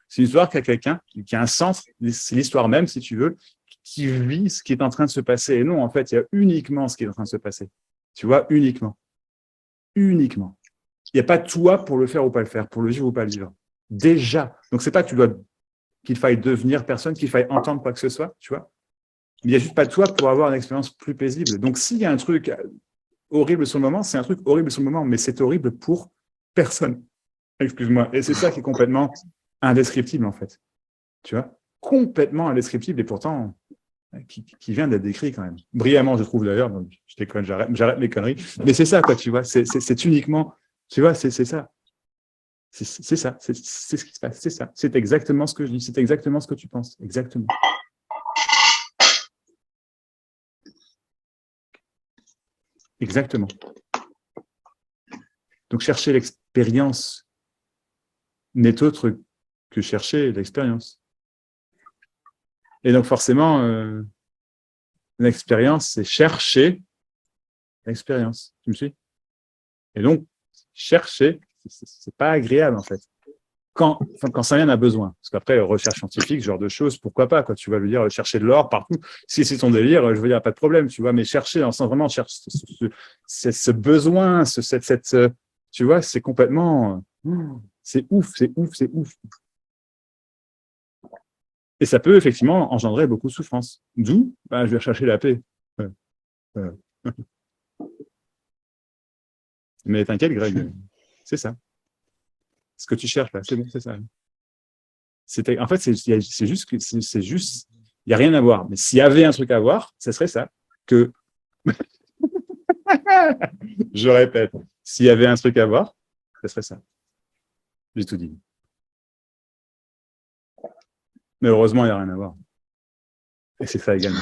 C'est une histoire qu'il y a quelqu'un qui a un centre. C'est l'histoire même, si tu veux, qui vit ce qui est en train de se passer. Et non, en fait, il y a uniquement ce qui est en train de se passer. Tu vois, uniquement. Uniquement. Il n'y a pas toi pour le faire ou pas le faire, pour le vivre ou pas le vivre. Déjà. Donc, c'est pas que qu'il faille devenir personne, qu'il faille entendre quoi que ce soit, tu vois. Mais il n'y a juste pas toi pour avoir une expérience plus paisible. Donc, s'il y a un truc horrible sur le moment, c'est un truc horrible sur le moment, mais c'est horrible pour personne. Excuse-moi. Et c'est ça qui est complètement indescriptible, en fait. Tu vois, complètement indescriptible et pourtant qui vient d'être décrit quand même. Brillamment, je trouve d'ailleurs. Donc, je déconne, j'arrête mes conneries. Mais c'est ça, quoi, tu vois. C'est uniquement, tu vois, c'est ça. C'est ça. C'est ce qui se passe. C'est ça. C'est exactement ce que je dis. C'est exactement ce que tu penses. Exactement. Exactement. Donc, chercher l'expérience n'est autre que chercher l'expérience. Et donc, forcément, l'expérience, c'est chercher l'expérience. Tu me suis? Et donc, chercher, c'est pas agréable, en fait. Quand ça vient d'un besoin. Parce qu'après, recherche scientifique, ce genre de choses, pourquoi pas, quoi. Tu vas lui dire, chercher de l'or partout. Si c'est ton délire, je veux dire, pas de problème, tu vois, mais chercher, sans vraiment chercher ce besoin, tu vois, c'est complètement, c'est ouf. Et ça peut effectivement engendrer beaucoup de souffrance. D'où, je vais chercher la paix. Euh. Mais t'inquiète, Greg, c'est ça. Ce que tu cherches là, c'est bon, c'est ça. En fait, c'est juste que il n'y a rien à voir. Mais s'il y avait un truc à voir, ce serait ça. Que je répète, s'il y avait un truc à voir, ce serait ça. J'ai tout dit. Mais heureusement, il n'y a rien à voir. Et c'est ça également.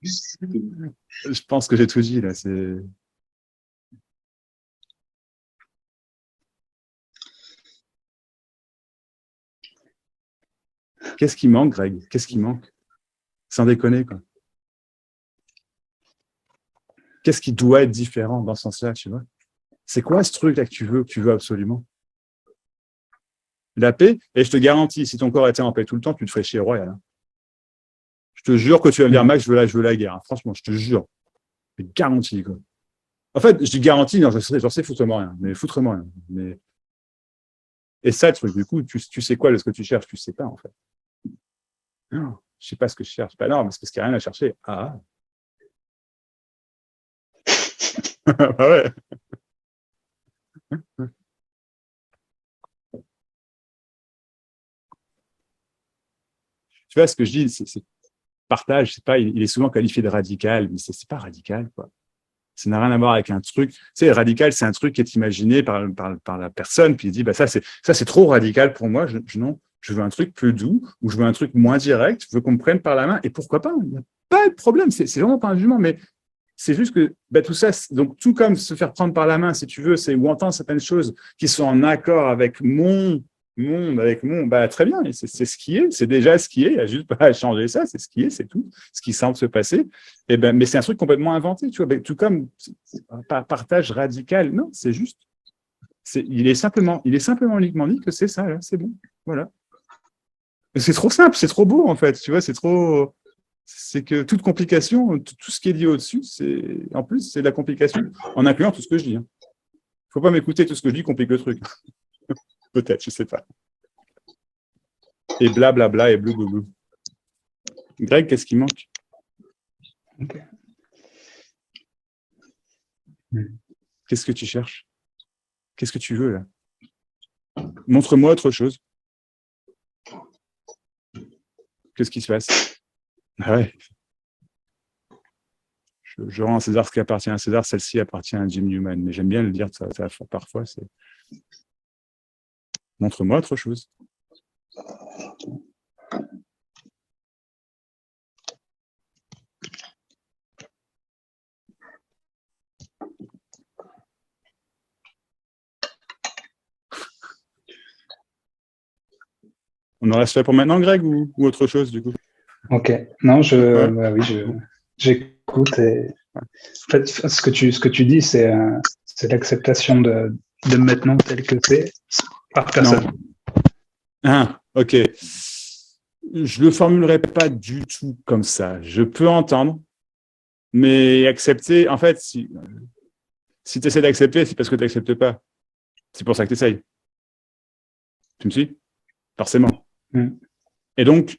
Je pense que j'ai tout dit là. Qu'est-ce qui manque, Greg? Qu'est-ce qui manque? Sans déconner, quoi. Qu'est-ce qui doit être différent dans ce sens-là, tu vois? C'est quoi ce truc-là que tu veux absolument? La paix, et je te garantis, si ton corps était en paix tout le temps, tu te ferais chier royal. Hein. Je te jure que tu vas me dire, Max, je veux la guerre. Hein. Franchement, je te jure. Je te garantis, quoi. En fait, je dis garantie, non, j'en sais foutrement rien. Mais foutrement rien. Mais... Et ça, le truc, du coup, tu sais quoi de ce que tu cherches? Tu sais pas, en fait. Non, je sais pas ce que je cherche. Non, mais c'est parce qu'il n'y a rien à chercher. Ah. Bah ouais. Tu vois, ce que je dis, c'est partage, c'est pas, il est souvent qualifié de radical, mais c'est pas radical, quoi. Ça n'a rien à voir avec un truc. Tu sais, radical, c'est un truc qui est imaginé par la personne, puis il dit, ça, c'est trop radical pour moi. Non, je veux un truc plus doux, ou je veux un truc moins direct, je veux qu'on me prenne par la main, et pourquoi pas? Il n'y a pas de problème, c'est vraiment pas un jugement, mais c'est juste que tout ça, donc tout comme se faire prendre par la main, si tu veux, c'est ou entendre certaines choses qui sont en accord avec mon monde, avec très bien, c'est ce qui est, c'est déjà ce qui est, il n'y a juste pas à changer ça, c'est ce qui est, c'est tout, ce qui semble se passer. Mais c'est un truc complètement inventé, tu vois, tout comme partage radical, non, c'est juste, il est simplement uniquement dit que c'est ça, là, c'est bon, voilà. C'est trop simple, c'est trop beau en fait, tu vois, c'est que toute complication, tout ce qui est dit au-dessus, en plus, c'est de la complication, en incluant tout ce que je dis. Hein. Faut pas m'écouter, tout ce que je dis complique le truc. Peut-être, je sais pas. Et blablabla et blou. Greg, qu'est-ce qui manque? Okay. Qu'est-ce que tu cherches? Qu'est-ce que tu veux, là? Montre-moi autre chose. Qu'est-ce qui se passe? Ah ouais. Je rends à César ce qui appartient à César, celle-ci appartient à Jim Newman. Mais j'aime bien le dire ça parfois, c'est... Montre-moi autre chose. On en reste fait pour maintenant, Greg, ou autre chose, du coup? Ok. Non, j'écoute. Et... En fait, ce que tu dis, c'est l'acceptation de maintenant tel que c'est par personne. Non. Ah, ok. Je le formulerai pas du tout comme ça. Je peux entendre, mais accepter, en fait, si tu essaies d'accepter, c'est parce que tu n'acceptes pas. C'est pour ça que tu essayes. Tu me suis? Forcément. Et donc,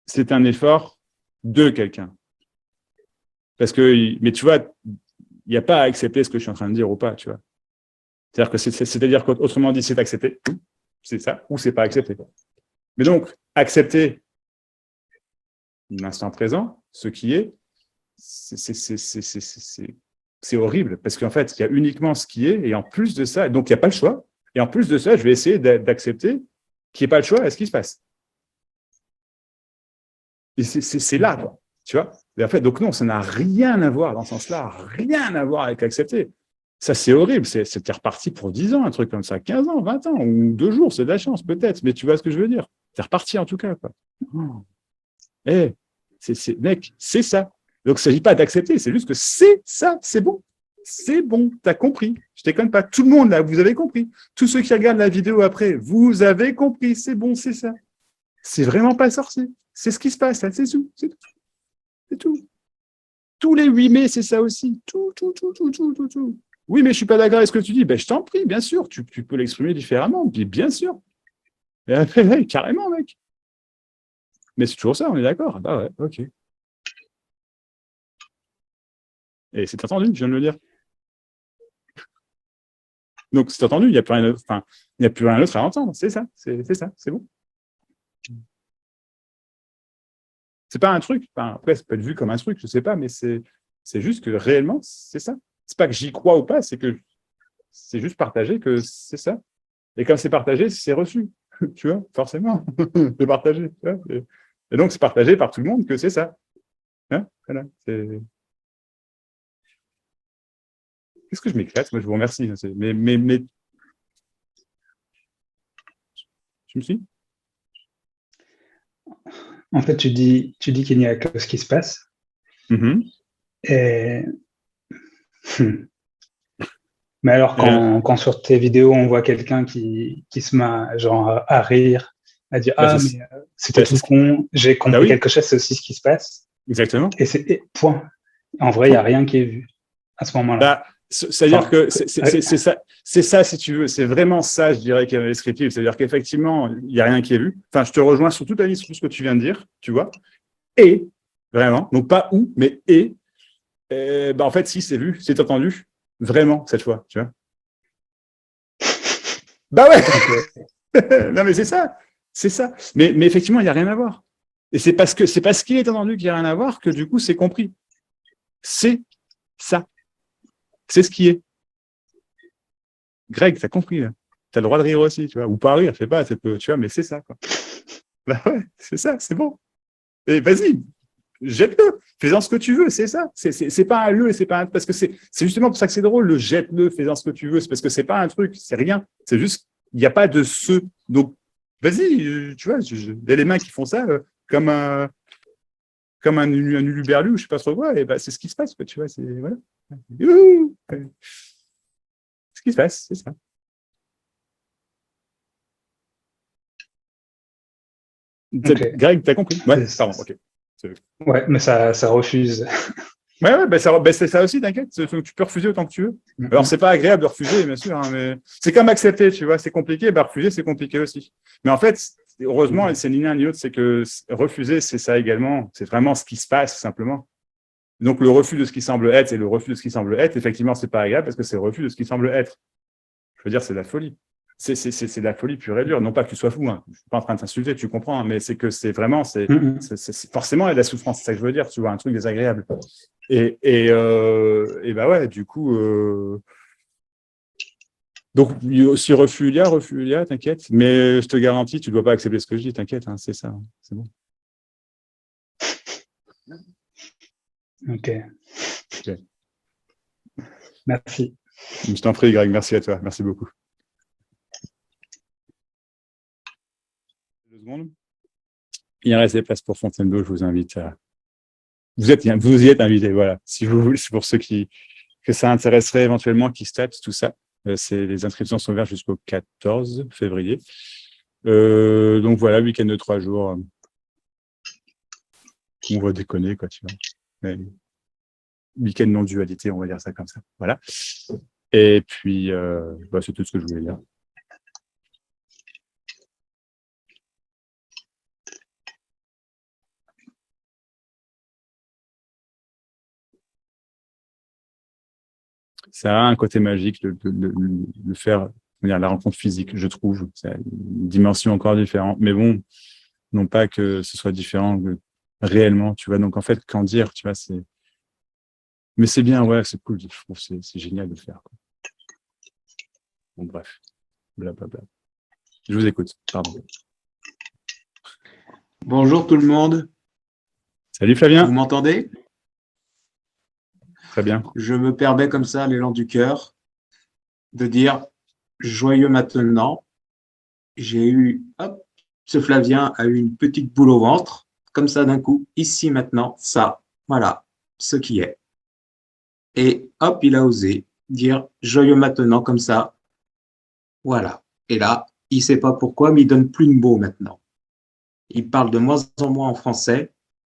c'est un effort de quelqu'un. Mais tu vois, il n'y a pas à accepter ce que je suis en train de dire ou pas, tu vois. C'est-à-dire que c'est-à-dire qu'autrement dit, c'est accepté, c'est ça, ou c'est pas accepté. Mais donc, accepter l'instant présent, ce qui est, c'est horrible, parce qu'en fait, il y a uniquement ce qui est, et en plus de ça, donc il n'y a pas le choix, et en plus de ça, je vais essayer d'accepter qu'il n'y ait pas le choix à ce qui se passe. Et c'est là, quoi, tu vois. Et en fait, donc non, ça n'a rien à voir dans ce sens-là, rien à voir avec accepter. Ça, c'est horrible, c'est reparti pour 10 ans, un truc comme ça, 15 ans, 20 ans, ou 2 jours, c'est de la chance, peut-être, mais tu vois ce que je veux dire. C'est reparti en tout cas, quoi. Eh, mec, c'est ça. Donc, il ne s'agit pas d'accepter, c'est juste que c'est ça, c'est bon. C'est bon, tu as compris. Je ne déconne pas. Tout le monde, là, vous avez compris. Tous ceux qui regardent la vidéo après, vous avez compris. C'est bon, c'est ça. C'est vraiment pas sorcier. C'est ce qui se passe, là, c'est tout. C'est tout. Tous les 8 mai, c'est ça aussi. Tout. Oui, mais je ne suis pas d'accord avec ce que tu dis. Ben, je t'en prie, bien sûr. Tu peux l'exprimer différemment. Bien sûr. Ouais, carrément, mec. Mais c'est toujours ça, on est d'accord. Bah ouais, ok. Et c'est entendu, je viens de le dire. Donc c'est entendu, il n'y a plus rien d'autre, enfin, il n'y a plus rien d'autre à entendre. C'est ça, c'est bon. C'est pas un truc. Enfin, après, ça peut être vu comme un truc, je sais pas, mais c'est juste que réellement, c'est ça. C'est pas que j'y crois ou pas, c'est que c'est juste partagé que c'est ça. Et comme c'est partagé, c'est reçu. Tu vois, forcément. C'est partagé. Tu vois, et donc c'est partagé par tout le monde que c'est ça. Hein, voilà, qu'est-ce que je m'éclate? Moi, je vous remercie. Mais tu me suis? En fait, tu dis qu'il n'y a que ce qui se passe. Et... Mais alors, quand sur tes vidéos, on voit quelqu'un qui se met genre, à rire, à dire Bah, ah, mais c'était tout con, j'ai bah compris oui, quelque chose, c'est aussi ce qui se passe. exactement. Et c'est point. En vrai, il n'y a rien qui est vu à ce moment-là. Bah, c'est-à-dire Enfin, que c'est ça, si tu veux, c'est vraiment ça, je dirais, qui est descriptif. C'est-à-dire qu'effectivement, il n'y a rien qui est vu. Enfin, je te rejoins sur toute la liste, sur tout ce que tu viens de dire, tu vois. Et, vraiment, donc pas ou, mais bah, en fait, si, c'est vu, c'est entendu, vraiment, cette fois, tu vois. Bah ouais, okay. Non, mais c'est ça. Mais effectivement, il n'y a rien à voir. Et c'est parce qu'il est entendu qu'il n'y a rien à voir que du coup, c'est compris. C'est ça. C'est ce qui est. Greg, t'as compris. T'as le droit de rire aussi, tu vois. Ou pas rire, je sais pas, tu vois, mais c'est ça, quoi. Bah ouais, c'est ça, c'est bon. Et vas-y, jette-le, fais-en ce que tu veux, c'est ça. C'est pas un le, c'est pas un... Parce que c'est justement pour ça que c'est drôle, le jette-le, fais-en ce que tu veux. C'est parce que c'est pas un truc, c'est rien. C'est juste, il n'y a pas de ce. Donc, vas-y, tu vois, il y a les mains qui font ça comme un uluberlu, ou je sais pas trop quoi, et bah, c'est ce qui se passe, quoi, tu vois. Voilà. Ce qui se passe, c'est ça. Okay. Greg, t'as compris? Ouais, pardon, ok. Ouais, mais ça refuse. Ouais, c'est ça aussi, t'inquiète. Tu peux refuser autant que tu veux. Alors, c'est pas agréable de refuser, bien sûr, hein, mais c'est comme accepter, tu vois. C'est compliqué, bah, refuser, c'est compliqué aussi. Mais en fait, heureusement, c'est ni l'un ni l'autre, c'est que refuser, c'est ça également. C'est vraiment ce qui se passe, simplement. Donc, le refus de ce qui semble être et le refus de ce qui semble être, effectivement, c'est pas agréable parce que c'est le refus de ce qui semble être. Je veux dire, c'est de la folie. C'est de la folie pure et dure. Non pas que tu sois fou, hein. Je suis pas en train de t'insulter, tu comprends, hein, mais c'est que c'est vraiment, forcément, il y a de la souffrance, c'est ça que je veux dire, tu vois, un truc désagréable. Et bah ouais, du coup, donc, si refus il y a, t'inquiète, mais je te garantis, tu ne dois pas accepter ce que je dis, t'inquiète, hein, c'est ça, c'est bon. Ok. Merci. Je t'en prie, Greg, merci à toi, merci beaucoup. 2 secondes. Il reste des places pour Fontainebleau, je vous invite à... Vous y êtes invités, voilà. Si vous voulez, c'est pour ceux que ça intéresserait éventuellement, qui statent, tout ça. Les inscriptions sont ouvertes jusqu'au 14 février. Donc voilà, week-end de 3 jours. On va déconner, quoi, tu vois. Mais, week-end non-dualité, on va dire ça comme ça. Voilà. Et puis, c'est tout ce que je voulais dire. Ça a un côté magique de faire la rencontre physique, je trouve. C'est une dimension encore différente. Mais bon, non pas que ce soit différent réellement, tu vois. Donc, en fait, qu'en dire, tu vois, c'est... Mais c'est bien, ouais, c'est cool. Je trouve que c'est génial de le faire, quoi. Bon, bref, blablabla. Je vous écoute, pardon. Bonjour tout le monde. Salut Vous Flavien. m'entendez? Très bien. Je me permets comme ça, l'élan du cœur, de dire joyeux maintenant. J'ai eu, hop, ce Flavien a eu une petite boule au ventre, comme ça d'un coup, ici maintenant, ça, voilà, ce qui est. Et hop, il a osé dire joyeux maintenant comme ça, voilà. Et là, il sait pas pourquoi, mais il donne plus de mots maintenant. Il parle de moins en moins en français,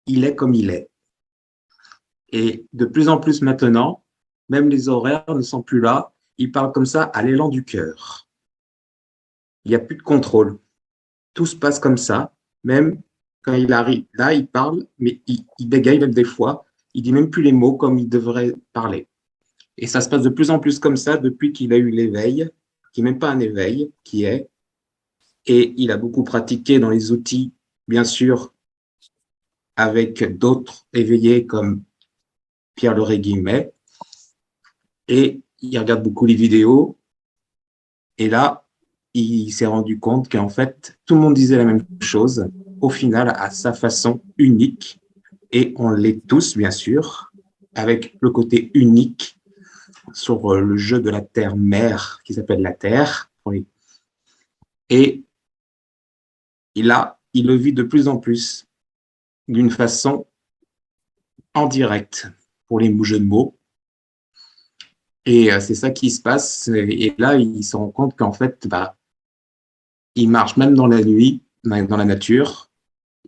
il est comme il est. Et de plus en plus maintenant, même les horaires ne sont plus là. Il parle comme ça à l'élan du cœur. Il n'y a plus de contrôle. Tout se passe comme ça. Même quand il arrive, là, il parle, mais il bégaye même des fois. Il dit même plus les mots comme il devrait parler. Et ça se passe de plus en plus comme ça depuis qu'il a eu l'éveil, qui n'est même pas un éveil, qui est. Et il a beaucoup pratiqué dans les outils, bien sûr, avec d'autres éveillés comme Pierre Loré Guillemet. Et il regarde beaucoup les vidéos. Et là, il s'est rendu compte qu'en fait, tout le monde disait la même chose, au final, à sa façon unique. Et on l'est tous, bien sûr, avec le côté unique sur le jeu de la Terre-Mère, qui s'appelle la Terre. Et il le vit de plus en plus d'une façon en direct pour les jeux de mots. Et c'est ça qui se passe. Et là, il se rend compte qu'en fait, il marche même dans la nuit, dans la nature.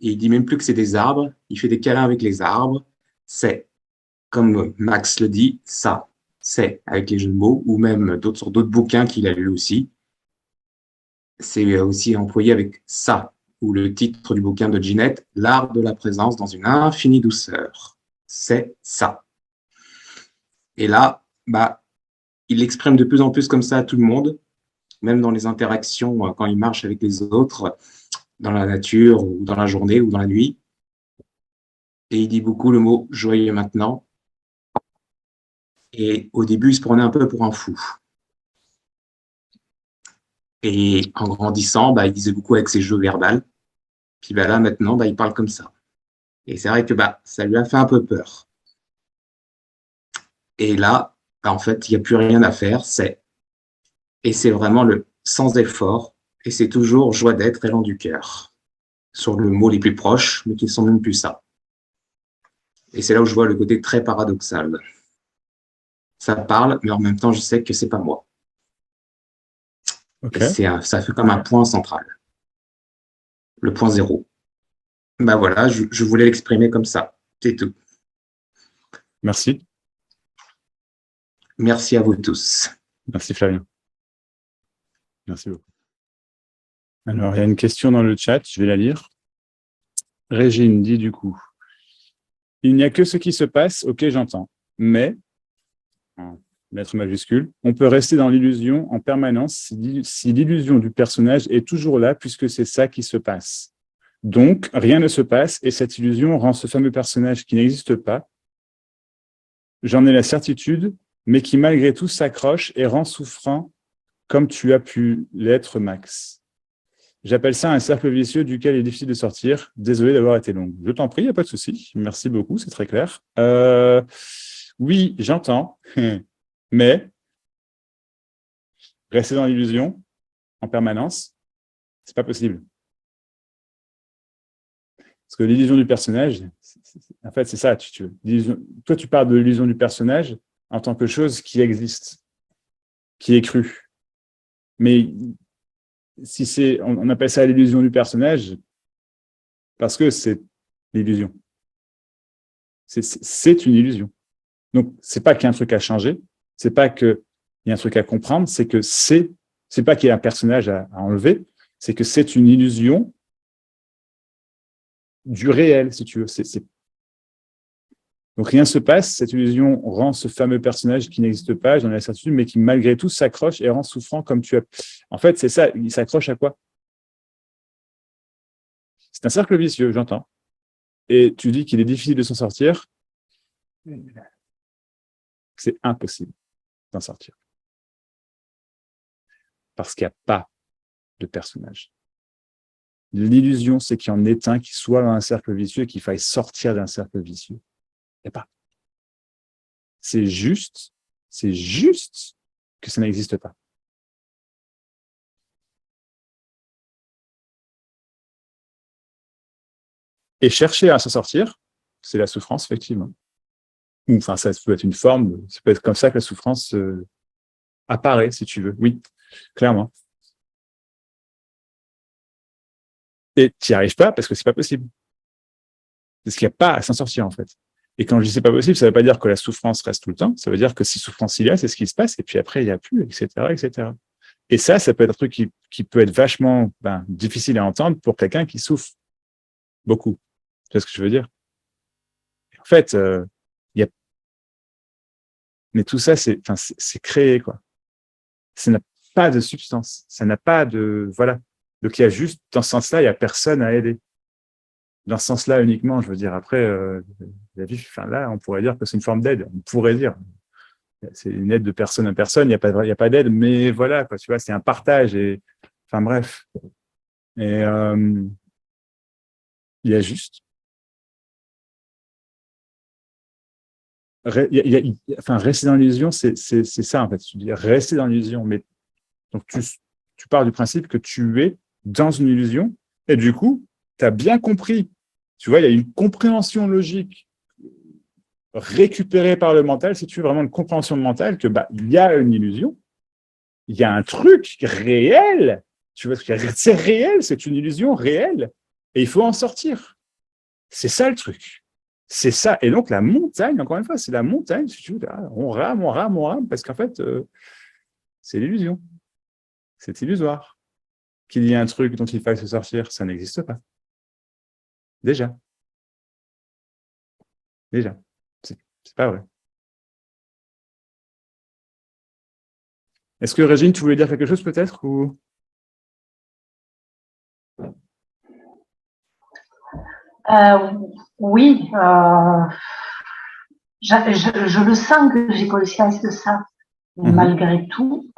Et il dit même plus que c'est des arbres. Il fait des câlins avec les arbres. C'est, comme Max le dit, ça. C'est avec les jeux de mots, ou même sur d'autres bouquins qu'il a lus aussi. C'est aussi employé avec ça, ou le titre du bouquin de Ginette, L'art de la présence dans une infinie douceur. C'est ça. Et là, il l'exprime de plus en plus comme ça à tout le monde, même dans les interactions quand il marche avec les autres, dans la nature, ou dans la journée, ou dans la nuit. Et il dit beaucoup le mot joyeux maintenant. Et au début, il se prenait un peu pour un fou. Et en grandissant, il disait beaucoup avec ses jeux verbales. Puis là, maintenant, il parle comme ça. Et c'est vrai que ça lui a fait un peu peur. Et là, en fait, il n'y a plus rien à faire. Et c'est vraiment le sans effort. Et c'est toujours joie d'être, élan du cœur. Sur le mot les plus proches, mais qui ne sont même plus ça. Et c'est là où je vois le côté très paradoxal. Ça parle, mais en même temps, je sais que c'est pas moi. Okay. Et ça fait comme un point central. Le point zéro. Voilà, je voulais l'exprimer comme ça. C'est tout. Merci. Merci à vous tous. Merci Flavien. Merci beaucoup. Alors, il y a une question dans le chat, je vais la lire. Régine dit du coup, il n'y a que ce qui se passe, ok, j'entends, mais, lettre majuscule, on peut rester dans l'illusion en permanence si l'illusion du personnage est toujours là, puisque c'est ça qui se passe. Donc, rien ne se passe et cette illusion rend ce fameux personnage qui n'existe pas, j'en ai la certitude, mais qui malgré tout s'accroche et rend souffrant comme tu as pu l'être, Max. J'appelle ça un cercle vicieux duquel il est difficile de sortir. Désolé d'avoir été longue. Je t'en prie, il n'y a pas de souci. Merci beaucoup, c'est très clair. Oui, j'entends, mais rester dans l'illusion en permanence, c'est pas possible. Parce que l'illusion du personnage, en fait, c'est ça. Toi, tu parles de l'illusion du personnage en tant que chose qui existe, qui est crue. Mais si on appelle ça l'illusion du personnage parce que c'est l'illusion. C'est une illusion. Donc, c'est pas qu'il y a un truc à changer, c'est pas qu'il y a un truc à comprendre, c'est que c'est pas qu'il y a un personnage à enlever, c'est que c'est une illusion du réel, si tu veux. Donc, rien ne se passe. Cette illusion rend ce fameux personnage qui n'existe pas, j'en ai la certitude, mais qui, malgré tout, s'accroche et rend souffrant comme tu as. En fait, c'est ça. Il s'accroche à quoi? C'est un cercle vicieux, j'entends. Et tu dis qu'il est difficile de s'en sortir. C'est impossible d'en sortir. Parce qu'il n'y a pas de personnage. L'illusion, c'est qu'il y en ait un qui soit dans un cercle vicieux et qu'il faille sortir d'un cercle vicieux. Il n'y a pas. C'est juste que ça n'existe pas. Et chercher à s'en sortir, c'est la souffrance, effectivement. Enfin, ça peut être une forme, ça peut être comme ça que la souffrance apparaît, si tu veux. Oui, clairement. Et tu n'y arrives pas parce que c'est pas possible. Parce qu'il n'y a pas à s'en sortir, en fait. Et quand je dis c'est pas possible, ça ne veut pas dire que la souffrance reste tout le temps. Ça veut dire que si souffrance il y a, c'est ce qui se passe. Et puis après, il n'y a plus, etc., etc. Et ça peut être un truc qui peut être vachement difficile à entendre pour quelqu'un qui souffre beaucoup. Tu vois ce que je veux dire? En fait, il y a... Mais tout ça, c'est créé, quoi. Ça n'a pas de substance. Ça n'a pas de... Voilà. Donc, il y a juste, dans ce sens-là, il n'y a personne à aider. Dans ce sens-là uniquement, je veux dire, après, la vie, là, on pourrait dire que c'est une forme d'aide. On pourrait dire. C'est une aide de personne à personne, il n'y a pas d'aide, mais voilà, quoi, tu vois, c'est un partage. Et, enfin, bref. Et il y a juste. Rester dans l'illusion, c'est ça, en fait. Tu dis rester dans l'illusion. Mais donc, tu pars du principe que tu es dans une illusion, et du coup, tu as bien compris. Tu vois, il y a une compréhension logique récupérée par le mental, si tu veux vraiment une compréhension mentale, que il y a une illusion, il y a un truc réel, tu vois, c'est réel, c'est une illusion réelle, et il faut en sortir. C'est ça le truc. C'est ça. Et donc, la montagne, encore une fois, c'est la montagne, si tu veux, on rame, parce qu'en fait, c'est l'illusion. C'est illusoire. Qu'il y ait un truc dont il faille se sortir, ça n'existe pas. Déjà. C'est pas vrai. Est-ce que Régine, tu voulais dire quelque chose peut-être ou... Oui, je le sens que j'ai conscience de ça. Mais malgré tout,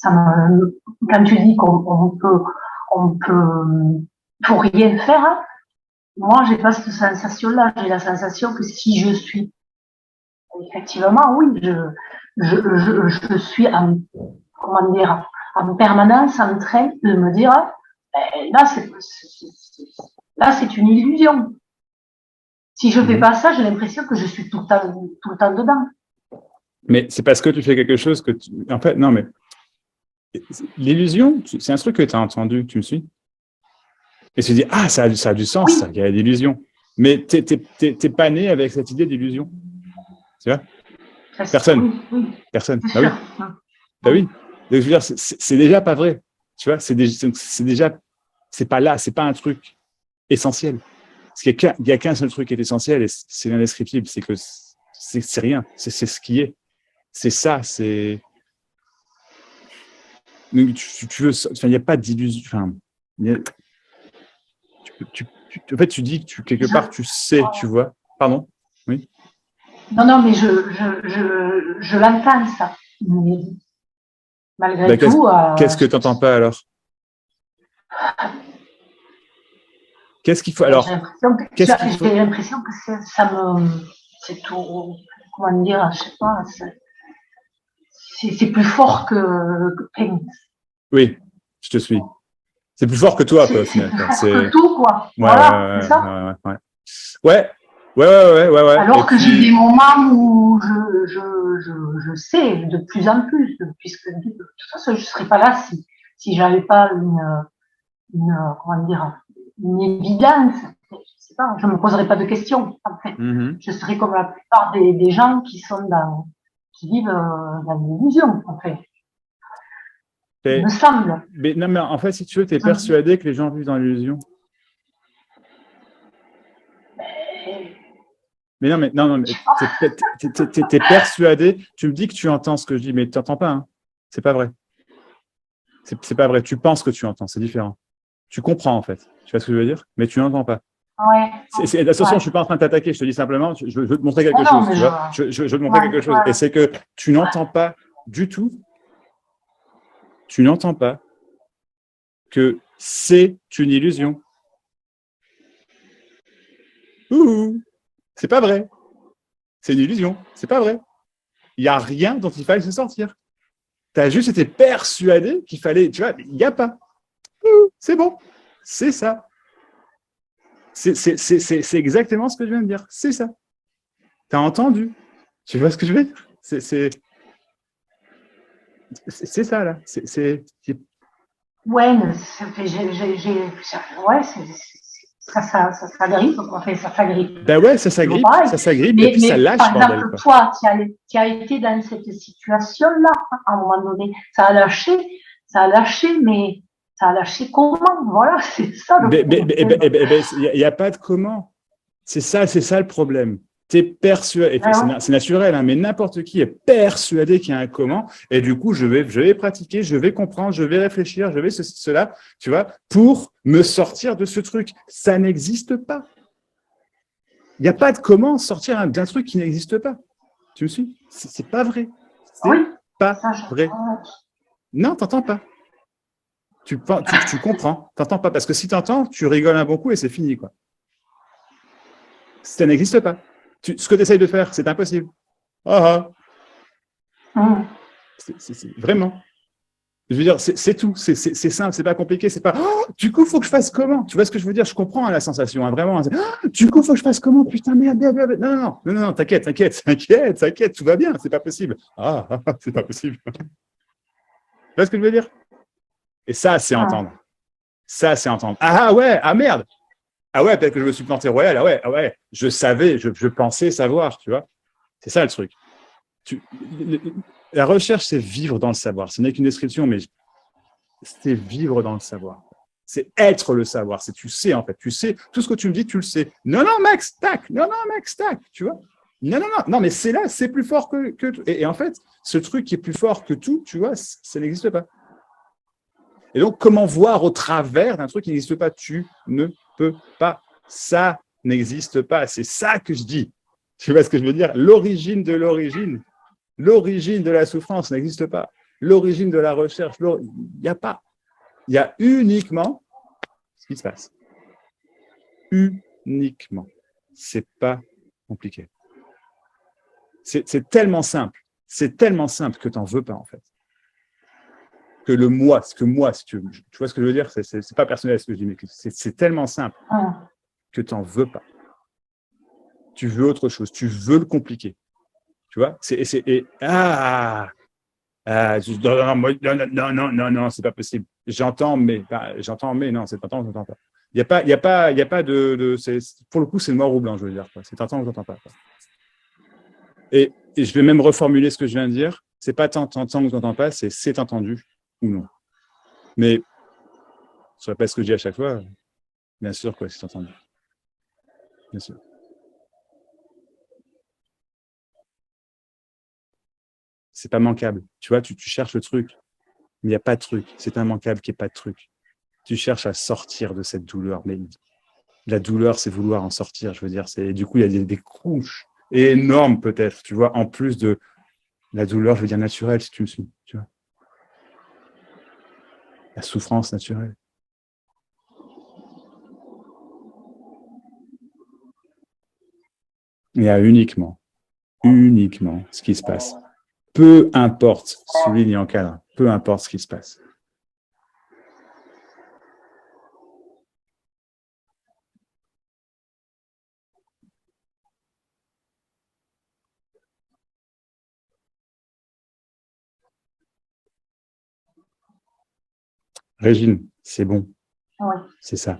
quand tu dis qu'on peut rien faire, moi, j'ai pas cette sensation-là. J'ai la sensation que si je suis, effectivement, oui, je suis en permanence en train de me dire, là, c'est une illusion. Si je fais pas ça, j'ai l'impression que je suis tout le temps dedans. Mais c'est parce que tu fais quelque chose que en fait, non, mais l'illusion, c'est un truc que tu as entendu, tu me suis? Et tu dis, ça a du sens, oui. Ça, il y a l'illusion. Mais t'es pas né avec cette idée d'illusion. Tu vois? Personne. Oui. Personne. Oui. Donc, je veux dire, c'est déjà pas vrai. Tu vois, c'est déjà, c'est pas là, c'est pas un truc essentiel. Parce qu'il y a qu'un seul truc qui est essentiel et c'est l'indescriptible, c'est que c'est rien, c'est ce qui est. C'est ça, c'est. Tu veux, il n'y a pas d'illusion. En fait, tu dis que quelque part, tu sais, tu vois. Pardon? Oui. Non, mais je l'entends, ça. Mais malgré tout. Qu'est-ce que tu n'entends pas alors? Qu'est-ce qu'il faut alors? J'ai l'impression que c'est tout. Comment dire? Je sais pas. C'est plus fort que. Oui, je te suis. C'est plus fort que toi, quoi, au final. C'est que tout, quoi. Ouais, voilà, c'est ça. Ouais. Alors que j'ai des moments où je sais de plus en plus, puisque de toute façon, je ne serais pas là si j'avais pas une évidence. Je sais pas, je me poserais pas de questions, en fait. Je serais comme la plupart des gens qui vivent dans l'illusion, en fait. Il me semble. Mais non, mais en fait, si tu veux, tu es persuadé que les gens vivent dans l'illusion. Mais non, mais t'es persuadé. Tu me dis que tu entends ce que je dis, mais tu n'entends pas. Hein. C'est pas vrai. C'est pas vrai. Tu penses que tu entends, c'est différent. Tu comprends en fait. Tu vois ce que je veux dire? Mais tu n'entends pas. Ouais. Attention, je ne suis pas en train de t'attaquer. Je te dis simplement, je veux te montrer quelque Non, chose. mais Tu vois? Je veux te montrer quelque chose. Et c'est que tu n'entends pas du tout. Tu n'entends pas que c'est une illusion. Ouh, c'est pas vrai. C'est une illusion. C'est pas vrai. Il n'y a rien dont il fallait se sortir. Tu as juste été persuadé qu'il fallait. Tu vois, il n'y a pas. Ouh, c'est bon. C'est ça. C'est exactement ce que je viens de dire. C'est ça. Tu as entendu. Tu vois ce que je veux dire? C'est ça, là. Ouais, mais ouais, ça s'agrippe, quoi. Enfin, ça s'agrippe. Ben ouais, ça s'agrippe, et puis ça lâche, par bordel. exemple, toi, tu as été dans cette situation-là, hein, à un moment donné. Ça a lâché, mais ça a lâché comment? Voilà, c'est ça le problème. Il n'y a pas de comment. C'est ça le problème. Tu es persuadé, c'est naturel, hein, mais n'importe qui est persuadé qu'il y a un comment, et du coup, je vais pratiquer, je vais comprendre, je vais réfléchir, je vais cela, tu vois, pour me sortir de ce truc. Ça n'existe pas. Il n'y a pas de comment sortir d'un truc qui n'existe pas. Tu me suis? C'est pas vrai. C'est pas vrai. Non, t'entends pas. Tu comprends, t'entends pas. Parce que si t'entends, tu rigoles un bon coup et c'est fini, quoi. Ça n'existe pas. Ce que tu essayes de faire, c'est impossible. Vraiment. Je veux dire, c'est tout. C'est simple, c'est pas compliqué. C'est pas. Du coup, il faut que je fasse comment? Tu vois ce que je veux dire? Je comprends la sensation, hein, vraiment. Du coup, il faut que je fasse comment? Putain, merde. Non, t'inquiète, tout va bien. C'est pas possible. C'est pas possible. Tu vois ce que je veux dire? Et ça, c'est entendre. Ça, c'est entendre. Ouais, merde. Ouais, peut-être que je me suis planté royal. Ouais. Je savais, je pensais savoir, tu vois. C'est ça le truc. La recherche, c'est vivre dans le savoir. Ce n'est qu'une description, mais c'est vivre dans le savoir. C'est être le savoir. C'est tu sais, en fait. Tu sais, tout ce que tu me dis, tu le sais. Non, Max, tac. Non, Max, tac. Tu vois? Non, mais c'est là, c'est plus fort que tout. Et en fait, ce truc qui est plus fort que tout, tu vois, ça n'existe pas. Et donc, comment voir au travers d'un truc qui n'existe pas? Tu ne peux pas. Ça n'existe pas. C'est ça que je dis. Tu vois ce que je veux dire? L'origine de l'origine. L'origine de la souffrance n'existe pas. L'origine de la recherche, il n'y a pas. Il y a uniquement ce qui se passe. Uniquement. C'est pas compliqué. C'est tellement simple. C'est tellement simple que tu n'en veux pas, en fait. Que le moi, si tu vois ce que je veux dire, c'est pas personnel ce que je dis, mais c'est tellement simple que tu n'en veux pas. Tu veux autre chose, tu veux le compliquer. Tu vois? Non, c'est pas possible. J'entends, mais non, c'est pas tant, j'entends pas. Il y a pas de pour le coup, c'est noir ou blanc, je veux dire. Quoi. C'est t'entends ou t'entends pas. Quoi. Et je vais même reformuler ce que je viens de dire. C'est pas t'entends ou t'entends pas, c'est entendu ou non. Mais je répète ce que je dis à chaque fois. Bien sûr, quoi, c'est entendu. Bien sûr. C'est pas manquable. Tu vois, tu cherches le truc, mais il n'y a pas de truc. C'est immanquable qu'il n'y ait pas de truc. Tu cherches à sortir de cette douleur. Mais la douleur, c'est vouloir en sortir, je veux dire. Du coup, il y a des couches énormes, peut-être, tu vois, en plus de la douleur, je veux dire, naturelle, si tu me suis, tu vois. La souffrance naturelle. Il y a uniquement ce qui se passe. Peu importe, souligne en cadre, peu importe ce qui se passe. Régine, c'est bon. Oui. C'est ça.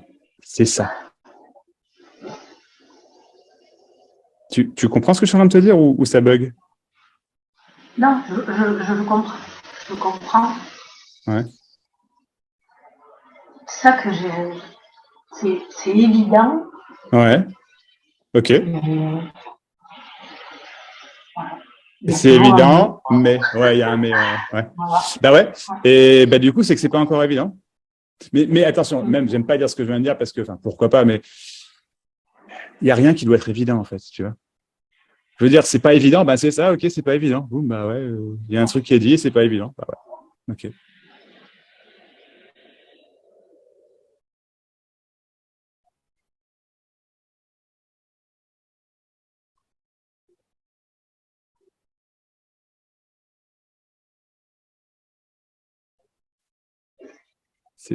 Tu comprends ce que je suis en train de te dire ou ça bug? Non, je comprends. Je comprends. Ouais. C'est ça que c'est évident. Ouais. Ok. Il y a C'est toujours un évident, mais. mais ouais, il y a un mais. Ouais. Voilà. Bah ouais. Et bah du coup, c'est que c'est pas encore évident. Mais attention, Mm. même, j'aime pas dire ce que je viens de dire parce que, enfin, pourquoi pas, mais il n'y a rien qui doit être évident, en fait, tu vois. Je veux dire, c'est pas évident, bah c'est ça, ok, c'est pas évident. Boum, bah ouais, il y a un truc qui est dit, c'est pas évident. Bah ouais. Ok.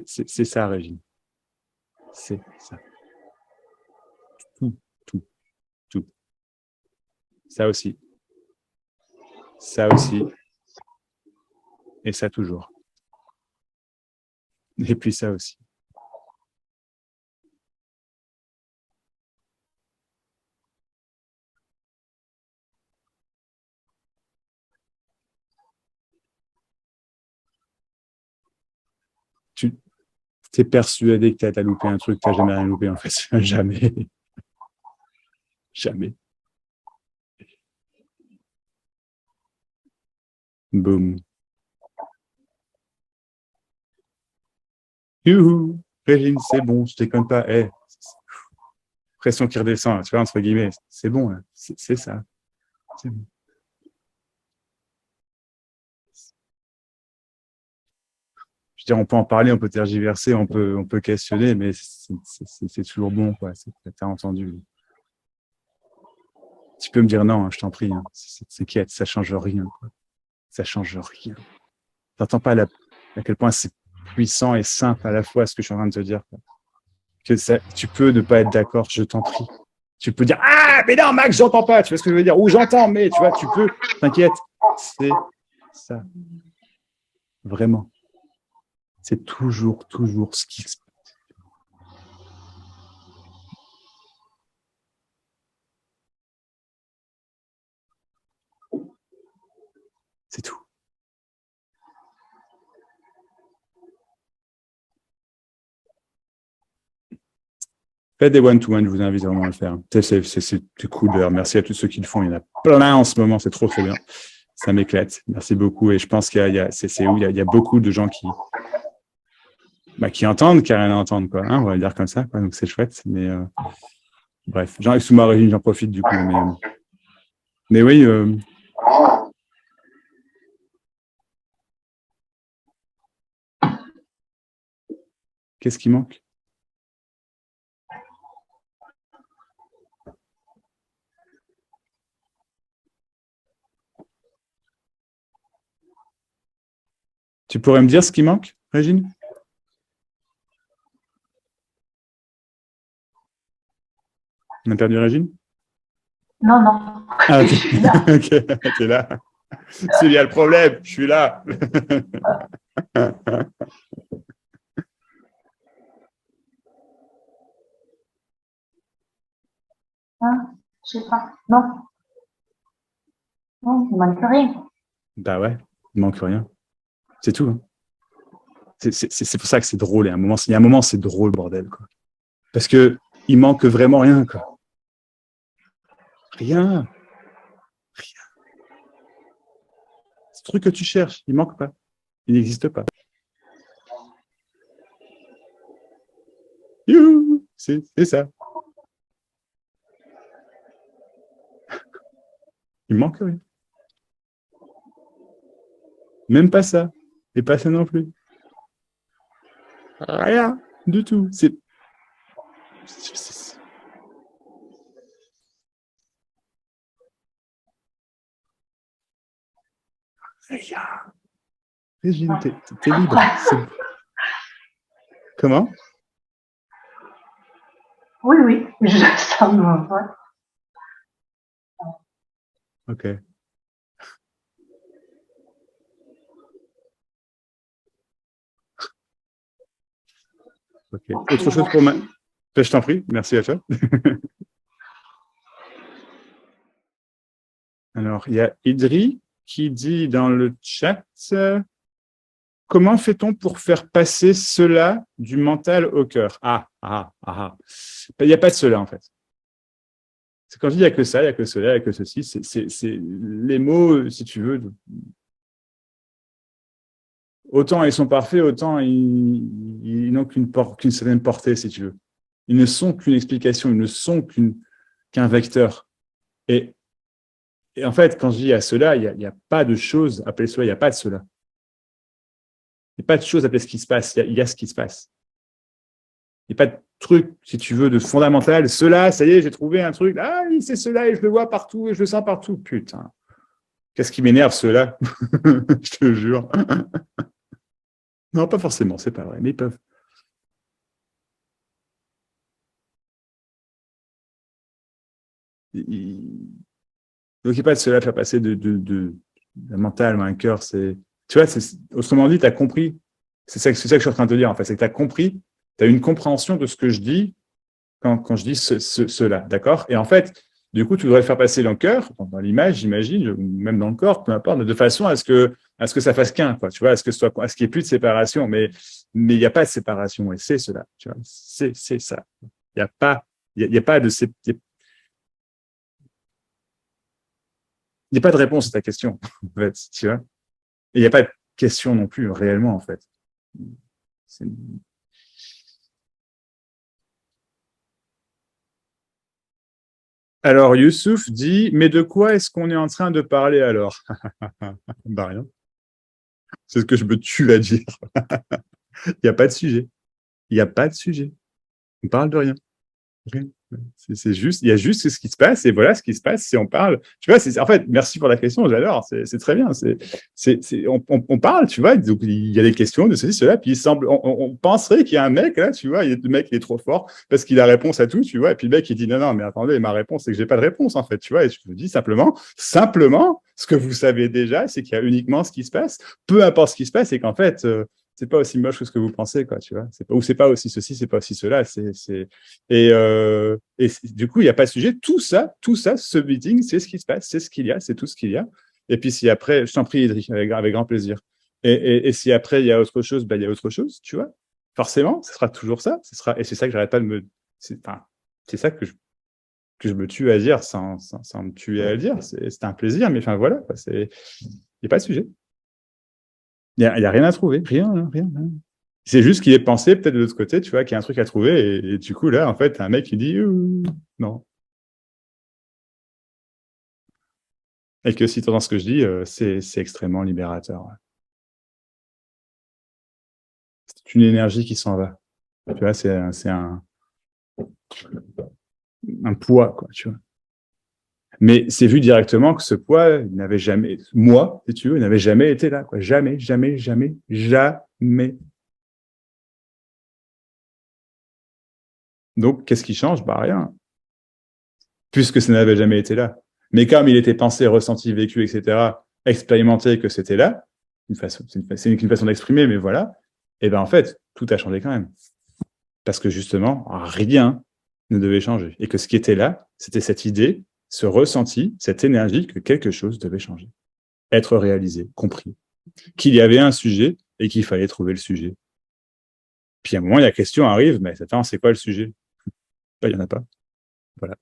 C'est ça, Régine. C'est ça. Tout, tout, tout. Ça aussi. Ça aussi. Et ça toujours. Et puis ça aussi. Tu t'es persuadé que t'as loupé un truc, t'as jamais rien loupé, en fait. Jamais. Jamais. Boum. Youhou. Régine, c'est bon, je déconne pas. Eh, pression qui redescend, tu vois, entre guillemets. C'est bon, là. C'est ça. C'est bon. Je veux dire, on peut en parler, on peut tergiverser, on peut questionner, mais c'est toujours bon, quoi. T'as entendu. Tu peux me dire non, hein, je t'en prie. Hein. C'est quête, ça change rien, quoi. Ça change rien. T'entends pas à quel point c'est puissant et simple à la fois ce que je suis en train de te dire, quoi. Que ça, tu peux ne pas être d'accord, je t'en prie. Tu peux dire ah mais non Max, j'entends pas, tu vois ce que je veux dire, ou j'entends mais tu vois, tu peux, t'inquiète, c'est ça, vraiment. C'est toujours ce qui se passe. C'est tout. Faites des one-to-one, je vous invite vraiment à le faire. C'est cool d'ailleurs. Merci à tous ceux qui le font. Il y en a plein en ce moment, c'est trop bien. Ça m'éclate. Merci beaucoup. Et je pense qu'il y a beaucoup de gens qui entendent, qui n'ont rien à entendre, quoi. Hein, on va le dire comme ça, quoi. Donc c'est chouette. Mais bref, j'arrive sous ma régime, j'en profite du coup. Mais oui. Qu'est-ce qui manque? Tu pourrais me dire ce qui manque, Régine? On a perdu Régine? Non, non. Ah, ok. Je suis là. Ok, t'es là. S'il y a le problème, je suis là. Hein, je sais pas. Non. Non, il manque rien. Bah ouais, il manque rien. C'est tout. Hein. C'est pour ça que c'est drôle. Il y a un moment, c'est drôle, bordel, quoi. Parce que il manque vraiment rien, quoi. Rien. Ce truc que tu cherches, il manque pas. Il n'existe pas. Youhou, c'est ça. Il manque rien. Même pas ça. Et pas ça non plus. Rien du tout. C'est rien. Régine, t'es libre. Comment? Oui, oui. Ça me... ouais. Ok. Ok. Autre chose pour moi? Je t'en prie. Merci à toi. Alors, il y a Idri qui dit dans le chat comment fait-on pour faire passer cela du mental au cœur? Il n'y a pas de cela, en fait. Quand je dis il n'y a que ça, il n'y a que cela, il n'y a que ceci, c'est les mots, si tu veux, autant ils sont parfaits, autant ils n'ont qu'une certaine portée, si tu veux. Ils ne sont qu'une explication, ils ne sont qu'un vecteur. Et en fait, quand je dis à cela, il n'y a pas de choses appelées cela, il n'y a pas de cela. Il n'y a pas de choses appelées ce qui se passe, il y a ce qui se passe. Il n'y a pas de truc, si tu veux, de fondamental. Cela, ça y est, j'ai trouvé un truc. Ah oui, c'est cela et je le vois partout et je le sens partout. Putain. Qu'est-ce qui m'énerve, cela? Je te jure. Non, pas forcément, c'est pas vrai, mais ils peuvent. Donc, il n'y a pas de cela faire passer d'un mental ou un cœur. Tu vois, autrement dit, tu as compris. C'est ça que je suis en train de te dire, en fait. C'est que tu as compris, tu as une compréhension de ce que je dis quand je dis cela, d'accord? Et en fait, du coup, tu voudrais faire passer dans le cœur, dans l'image, j'imagine, ou même dans le corps, peu importe, de façon à ce que ça fasse qu'un, quoi. Tu vois, à ce qu'il n'y ait plus de séparation. Mais il n'y a pas de séparation, et c'est cela. Tu vois, c'est ça. Il n'y a pas, il y a pas de il n'y a pas de réponse à ta question, en fait, tu vois. Et il n'y a pas de question non plus, réellement, en fait. Alors, Youssouf dit, mais de quoi est-ce qu'on est en train de parler alors? Bah rien. C'est ce que je me tue à dire. Il n'y a pas de sujet. Il n'y a pas de sujet. On parle de rien. Rien. C'est juste, il y a juste ce qui se passe et voilà ce qui se passe si on parle. Tu vois, en fait, merci pour la question, j'adore, c'est très bien. On parle, tu vois, donc il y a des questions de ceci, cela, puis on penserait qu'il y a un mec là, tu vois, le mec il est trop fort parce qu'il a réponse à tout, tu vois, et puis le mec il dit non, mais attendez, ma réponse c'est que j'ai pas de réponse en fait, tu vois, et je vous dis simplement, ce que vous savez déjà, c'est qu'il y a uniquement ce qui se passe, peu importe ce qui se passe, et qu'en fait, c'est pas aussi moche que ce que vous pensez, quoi, tu vois. C'est pas aussi ceci, c'est pas aussi cela. Du coup, il n'y a pas de sujet. Tout ça, ce meeting, c'est ce qui se passe, c'est ce qu'il y a, c'est tout ce qu'il y a. Et puis si après, je t'en prie, Idriss, avec grand plaisir. Et si après il y a autre chose, ben il y a autre chose, tu vois. Forcément, ce sera toujours ça. Et c'est ça que j'arrête pas de me. C'est ça que je me tue à dire sans me tuer à le dire. C'est un plaisir, mais enfin voilà, il n'y a pas de sujet. Il n'y a rien à trouver, rien. C'est juste qu'il est pensé peut-être de l'autre côté, tu vois, qu'il y a un truc à trouver, et du coup, là, en fait, un mec qui dit non. Et que si tu entends ce que je dis, c'est extrêmement libérateur. C'est une énergie qui s'en va. Tu vois, c'est un poids, quoi, tu vois. Mais c'est vu directement que ce poids, il n'avait jamais, moi, si tu veux, il n'avait jamais été là, quoi. Jamais. Donc, qu'est-ce qui change? Bah, rien. Puisque ça n'avait jamais été là. Mais comme il était pensé, ressenti, vécu, etc., expérimenté que c'était là, c'est une façon d'exprimer, mais voilà, et ben en fait, tout a changé quand même. Parce que justement, rien ne devait changer. Et que ce qui était là, c'était cette idée, ce ressenti, cette énergie que quelque chose devait changer. Être réalisé, compris. Qu'il y avait un sujet et qu'il fallait trouver le sujet. Puis à un moment, la question arrive, mais attends, c'est quoi le sujet? Ben, il n'y en a pas. Voilà.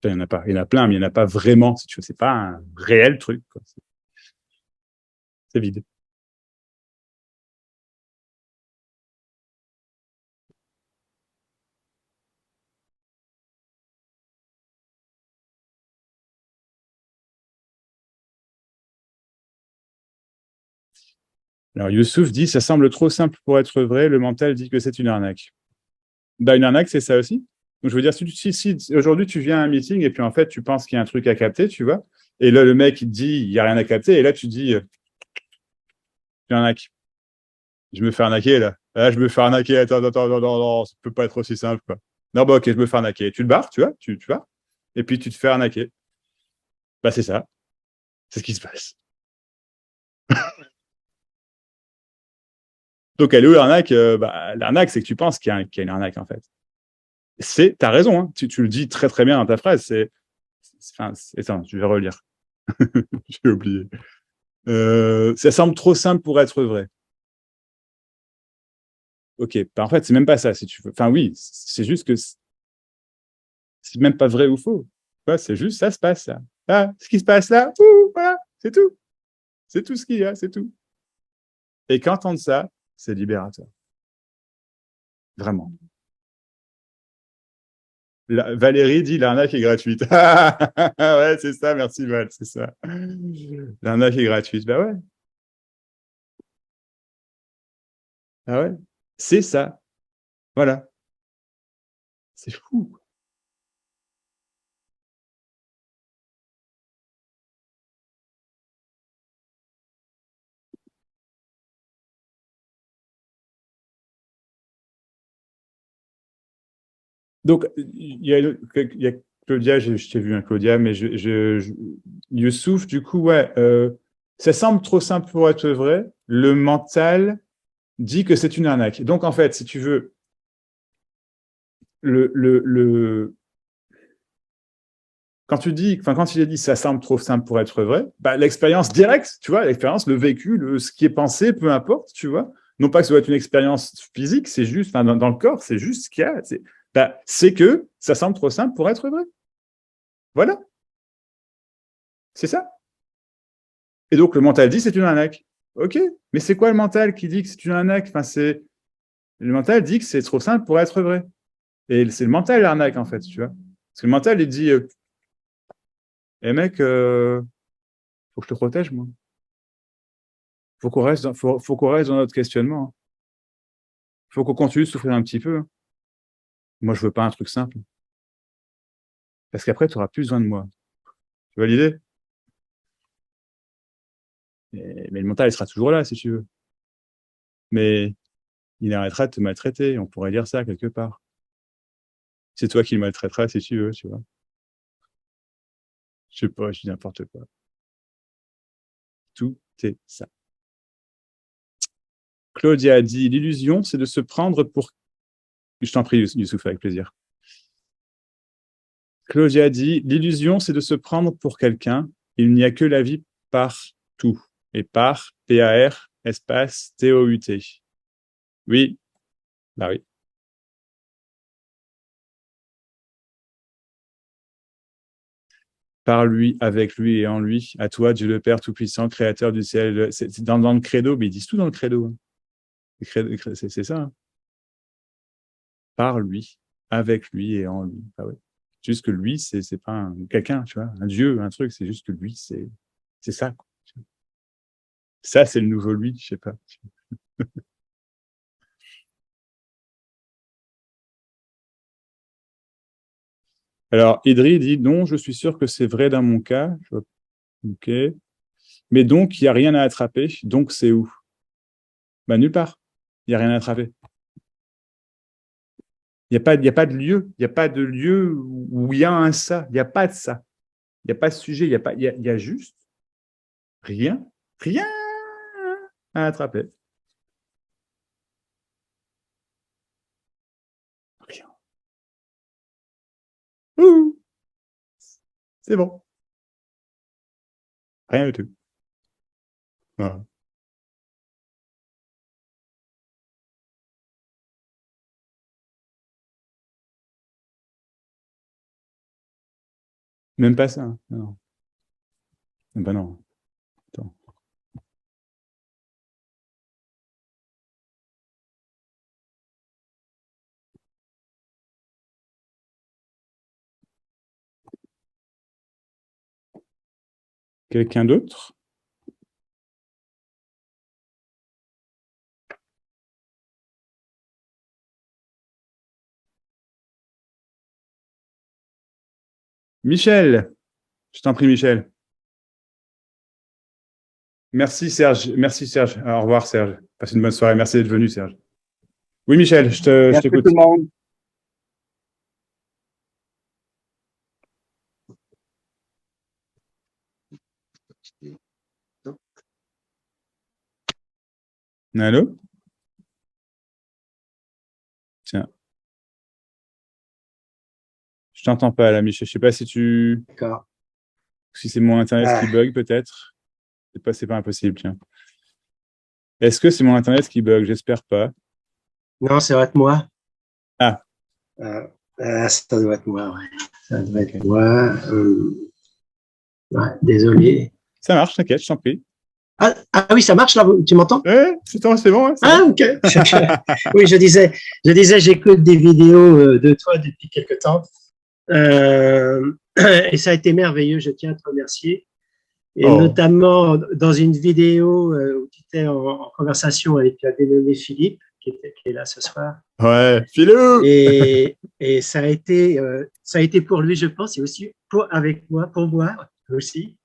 Il n'y en a pas. Il y en a plein, mais il n'y en a pas vraiment, si tu veux. C'est pas un réel truc, quoi. C'est vide. Alors, Youssouf dit, ça semble trop simple pour être vrai, le mental dit que c'est une arnaque. Bah, une arnaque, c'est ça aussi. Donc, je veux dire, si aujourd'hui tu viens à un meeting et puis en fait, tu penses qu'il y a un truc à capter, tu vois, et là, le mec, il te dit, il n'y a rien à capter, et là, tu dis, une arnaque. Je me fais arnaquer, là. Là, je me fais arnaquer, attends, non, ça peut pas être aussi simple, quoi. Non, bah, ok, je me fais arnaquer. Tu te barres, tu vois, tu vas, et puis tu te fais arnaquer. Bah, c'est ça. C'est ce qui se passe. Donc, elle est où l'arnaque? Bah, l'arnaque, c'est que tu penses qu'il y a une arnaque, en fait. T'as raison, hein. Tu le dis très très bien dans ta phrase. Attends, je vais relire. J'ai oublié. Ça semble trop simple pour être vrai. Ok, bah, en fait, c'est même pas ça, si tu veux. Enfin, oui, c'est juste que c'est même pas vrai ou faux. Ouais, c'est juste, ça se passe, ça. Ah, ce qui se passe là, voilà, c'est tout. C'est tout ce qu'il y a, c'est tout. Et qu'entendre ça, c'est libérateur. Vraiment. Valérie dit l'arnaque est gratuite. Ouais, c'est ça, merci Val, c'est ça. L'arnaque est gratuite. Bah ouais. Ah ouais. C'est ça. Voilà. C'est fou. Donc, il y a Claudia, je t'ai vu, hein, Claudia, mais Youssouf, du coup, ouais, ça semble trop simple pour être vrai. Le mental dit que c'est une arnaque. Donc, en fait, si tu veux, quand quand il a dit ça semble trop simple pour être vrai, bah, l'expérience directe, tu vois, l'expérience, le vécu, ce qui est pensé, peu importe, tu vois. Non pas que ce soit une expérience physique, c'est juste, enfin, dans le corps, c'est juste ce qu'il y a. C'est que ça semble trop simple pour être vrai. Voilà, c'est ça. Et donc, le mental dit c'est une arnaque. OK, mais c'est quoi le mental qui dit que c'est une arnaque? Enfin, le mental dit que c'est trop simple pour être vrai. Et c'est le mental l'arnaque, en fait, tu vois. Parce que le mental, il dit mec, faut que je te protège, moi. Faut qu'on reste dans notre questionnement, hein. Faut qu'on continue de souffrir un petit peu, hein. Moi, je veux pas un truc simple. Parce qu'après, tu auras plus besoin de moi. Tu vois l'idée? Mais le mental, il sera toujours là, si tu veux. Mais il arrêtera de te maltraiter. On pourrait dire ça quelque part. C'est toi qui le maltraiteras, si tu veux, tu vois. Je sais pas, je dis n'importe quoi. Tout est ça. Claudia a dit, l'illusion, c'est de se prendre pour... Je t'en prie, Youssouf, avec plaisir. Claudia a dit, l'illusion, c'est de se prendre pour quelqu'un. Il n'y a que la vie partout. Et par, P-A-R, espace, T-O-U-T. Oui, bah oui. Par lui, avec lui et en lui, à toi, Dieu le Père Tout-Puissant, Créateur du ciel. C'est dans le credo, mais ils disent tout dans le credo, hein. C'est ça, hein. Par lui, avec lui et en lui. Ah ouais. Juste que lui, c'est pas quelqu'un, tu vois, un Dieu, un truc, c'est juste que lui, c'est ça, quoi. Ça, c'est le nouveau lui, je sais pas. Alors, Idri dit non, je suis sûr que c'est vrai dans mon cas. Ok. Mais donc, il n'y a rien à attraper. Donc, c'est où? Bah, nulle part. Il n'y a rien à attraper. Il n'y a pas de lieu. Il n'y a pas de lieu où il y a un ça. Il n'y a pas de ça. Il n'y a pas de sujet. Il y a juste rien. Rien à attraper. Rien. Ouh, c'est bon. Rien du tout. Voilà. Même pas ça, hein. Non. Ben non. Attends. Quelqu'un d'autre? Michel. Je t'en prie, Michel. Merci, Serge. Merci, Serge. Au revoir, Serge. Passe une bonne soirée. Merci d'être venu, Serge. Oui, Michel, je Merci tout t'écoute. le monde. Allô? Tiens, je t'entends pas, là, Michel. Je sais pas D'accord. si c'est mon Internet qui bug, peut-être. C'est pas impossible, tiens. Est-ce que c'est mon Internet qui bug? J'espère pas. Non, ça doit être moi. Ah. Ça doit être moi, ouais. Ça doit être moi. Ouais, désolé. Ça marche, t'inquiète, je t'en prie. Ah oui, ça marche là, tu m'entends? Ouais, c'est bon. C'est Ah, bon. ok. Oui, je disais, j'écoute des vidéos de toi depuis quelque temps. Et ça a été merveilleux, je tiens à te remercier. Et notamment dans une vidéo où tu étais en conversation avec un dénommé Philippe, qui est là ce soir. Ouais, Philou. Et ça a été pour lui, je pense, et aussi pour moi aussi,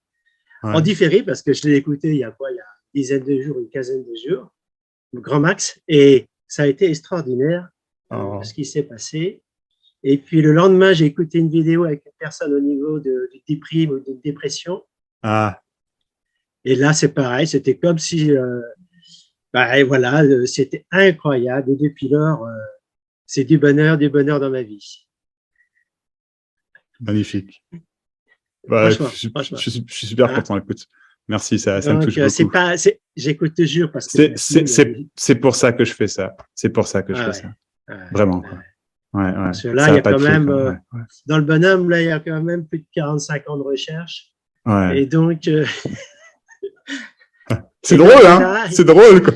en différé, parce que je l'ai écouté il y a une dizaine de jours, une quinzaine de jours, le grand max, et ça a été extraordinaire ce qui s'est passé. Et puis le lendemain, j'ai écouté une vidéo avec une personne au niveau de déprime ou de dépression. Ah. Et là, c'est pareil, c'était comme si, voilà, c'était incroyable. Et depuis lors, c'est du bonheur dans ma vie. Magnifique. Ouais, franchement. Je suis super content, écoute. Merci, ça me touche beaucoup. J'écoute toujours parce que c'est pour ça que je fais ça. C'est pour ça que je fais ça. Vraiment, quoi. Ouais. Parce que là, il y a quand même, dans le bonhomme, là, il y a quand même plus de 45 ans de recherche. Ouais. Et donc, c'est drôle, hein? C'est drôle, quoi.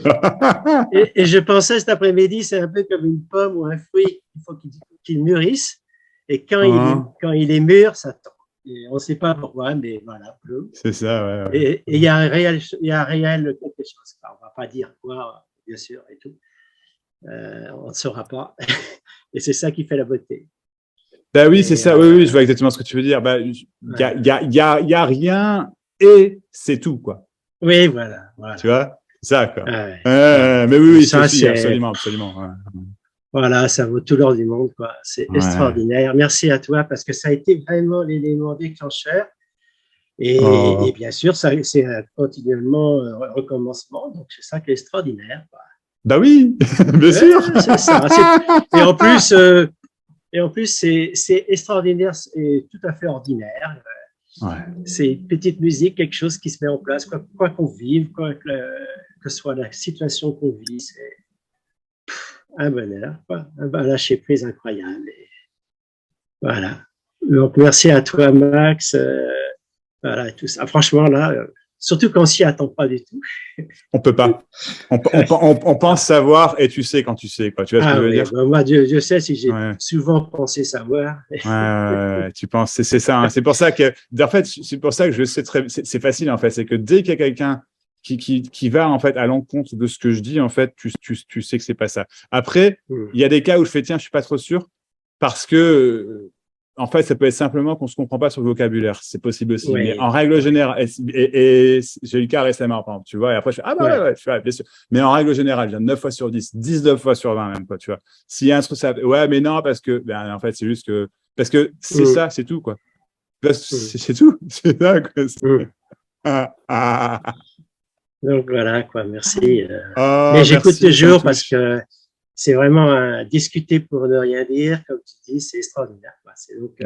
et je pensais cet après-midi, c'est un peu comme une pomme ou un fruit. Il faut qu'il mûrisse. Et quand il est mûr, ça tombe. Et on ne sait pas pourquoi, mais voilà. C'est ça, ouais. Et il y a un réel quelque chose. On ne va pas dire quoi, bien sûr, et tout. On ne saura pas. Et c'est ça qui fait la beauté. Bah oui, c'est ça. Oui, je vois exactement ce que tu veux dire. Bah, y a rien et c'est tout, quoi. Oui, voilà. Tu vois, c'est ça, quoi. Mais oui, ça aussi, absolument. Ouais. Voilà, ça vaut tout l'or du monde, quoi. C'est extraordinaire. Merci à toi parce que ça a été vraiment l'élément déclencheur. Et bien sûr, c'est un continuellement recommencement. Donc, c'est ça qui est extraordinaire, quoi. Bah oui, bien sûr. C'est ça. Et en plus, c'est extraordinaire et tout à fait ordinaire. C'est une petite musique, quelque chose qui se met en place, quoi qu'on vive, que soit la situation qu'on vit, c'est un bonheur, un lâcher prise incroyable. Et voilà. Donc, merci à toi, Max. Voilà, tout ça. Franchement, là, surtout qu'on s'y attend pas du tout. On peut pas. On pense savoir et tu sais quand tu sais, quoi. Tu vois ce que je veux dire? Bah, moi, Dieu sait si j'ai souvent pensé savoir. Tu penses, c'est ça. Hein. C'est pour ça que, en fait, c'est pour ça que je sais c'est facile, en fait. C'est que dès qu'il y a quelqu'un qui va, en fait, à l'encontre de ce que je dis, en fait, tu sais que c'est pas ça. Après, il y a des cas où je fais, tiens, je suis pas trop sûr parce que, en fait, ça peut être simplement qu'on se comprend pas sur le vocabulaire. C'est possible aussi. Mais en règle générale, et j'ai eu le cas récemment, par exemple, tu vois, et après, je fais, bien sûr. Mais en règle générale, je viens 9 fois sur 10, 19 fois sur 20 même, quoi, tu vois. S'il y a un truc, mais non, parce que, en fait, c'est juste que, parce que c'est ça, c'est tout, quoi. C'est tout. C'est ça, quoi. Donc, voilà, quoi, merci. Mais j'écoute toujours parce que c'est vraiment discuter pour ne rien dire, comme tu dis, c'est extraordinaire. Donc,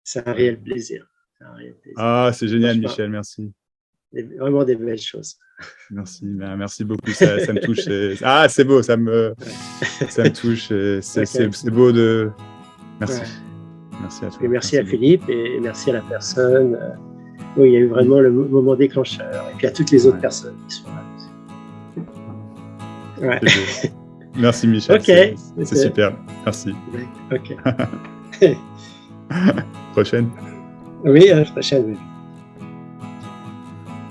c'est un réel plaisir. C'est génial, Michel, merci. Vraiment des belles choses. Merci, merci beaucoup, ça me touche. C'est beau, ça me touche. C'est beau de. Merci. Merci à toi. Et merci à Philippe et merci à la personne. Oui, il y a eu vraiment le moment déclencheur. Et puis à toutes les autres personnes qui sont là. Merci Michel, c'est super. Merci. Ok. Prochaine. Oui, à la prochaine. Oui.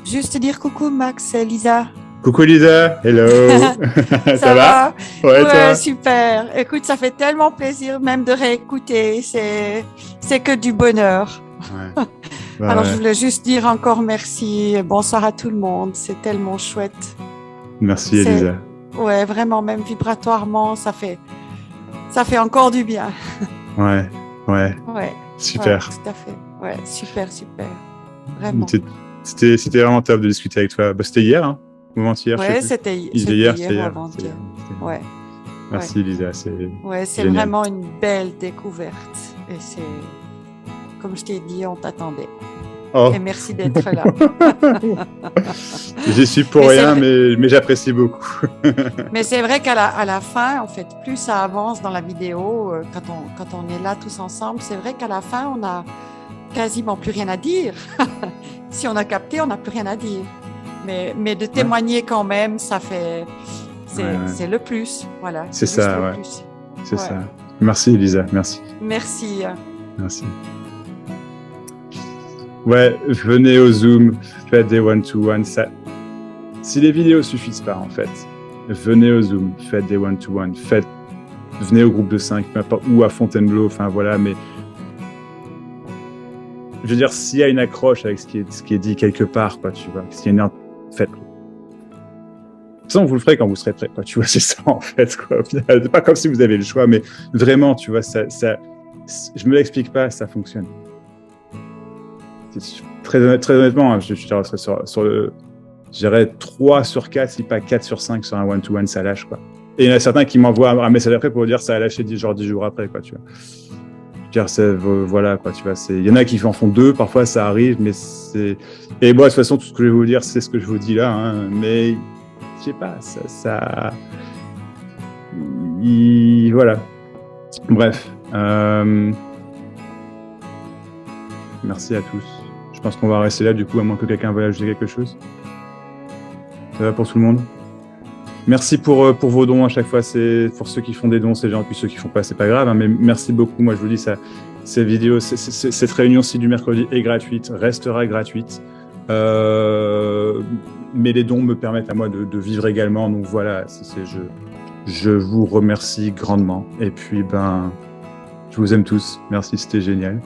Juste dire coucou Max, c'est Lisa. Coucou Lisa, hello. Ça va? Ouais, super. Écoute, ça fait tellement plaisir même de réécouter. C'est que du bonheur. Alors, je voulais juste dire encore merci. Bonsoir à tout le monde. C'est tellement chouette. Merci, Elisa. Ouais, vraiment, même vibratoirement, ça fait encore du bien. Ouais. Super. Ouais, tout à fait. Ouais, super. Vraiment. C'était vraiment top de discuter avec toi. C'était hier, hein? Ou avant-hier? Ouais, c'était hier ou avant-hier. Ouais. Merci, Elisa. C'est vraiment une belle découverte. Et c'est, comme je t'ai dit, on t'attendait. Oh. Et merci d'être là. J'y suis pour rien, mais j'apprécie beaucoup. Mais c'est vrai qu'à la fin, en fait, plus ça avance dans la vidéo, quand on est là tous ensemble, c'est vrai qu'à la fin, on n'a quasiment plus rien à dire. Si on a capté, on n'a plus rien à dire. Mais de témoigner quand même, ça fait... C'est le plus. Voilà. C'est ça, ouais. C'est ça. Merci, Elisa. Merci. Merci. Merci. Ouais, venez au Zoom, faites des one-to-one. Si les vidéos suffisent pas, en fait, venez au Zoom, faites des one-to-one, venez au groupe de 5, ou à Fontainebleau, enfin voilà, mais je veux dire, s'il y a une accroche avec ce qui est dit quelque part, quoi, tu vois, s'il y a faites-le. De toute façon, vous le ferez quand vous serez prêt, quoi, tu vois, c'est ça, en fait, quoi. C'est pas comme si vous avez le choix, mais vraiment, tu vois, je me l'explique pas, ça fonctionne. Très honnêtement, je dirais je dirais 3 sur 4, si pas 4 sur 5 sur un one-to-one, ça lâche, quoi. Et il y en a certains qui m'envoient un message après pour dire ça a lâché 10 jours après, quoi, tu vois. Je veux dire, voilà, quoi, tu vois. Il y en a qui en font 2, parfois ça arrive, mais c'est. Et moi, de toute façon, tout ce que je vais vous dire, c'est ce que je vous dis là, hein, mais je sais pas, voilà. Bref. Merci à tous. Je pense qu'on va rester là, du coup, à moins que quelqu'un veuille ajouter quelque chose. Ça va pour tout le monde? Merci pour vos dons à chaque fois. C'est pour ceux qui font des dons, c'est gentil. Puis ceux qui font pas, c'est pas grave. Hein, mais merci beaucoup. Moi, je vous dis ça. Ces vidéos, cette réunion-ci du mercredi est gratuite, restera gratuite. Mais les dons me permettent à moi de vivre également. Donc voilà, je vous remercie grandement. Et puis, je vous aime tous. Merci, c'était génial.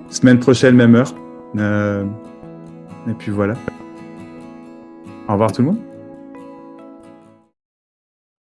Semaine prochaine, même heure. Et puis voilà. Au revoir tout le monde.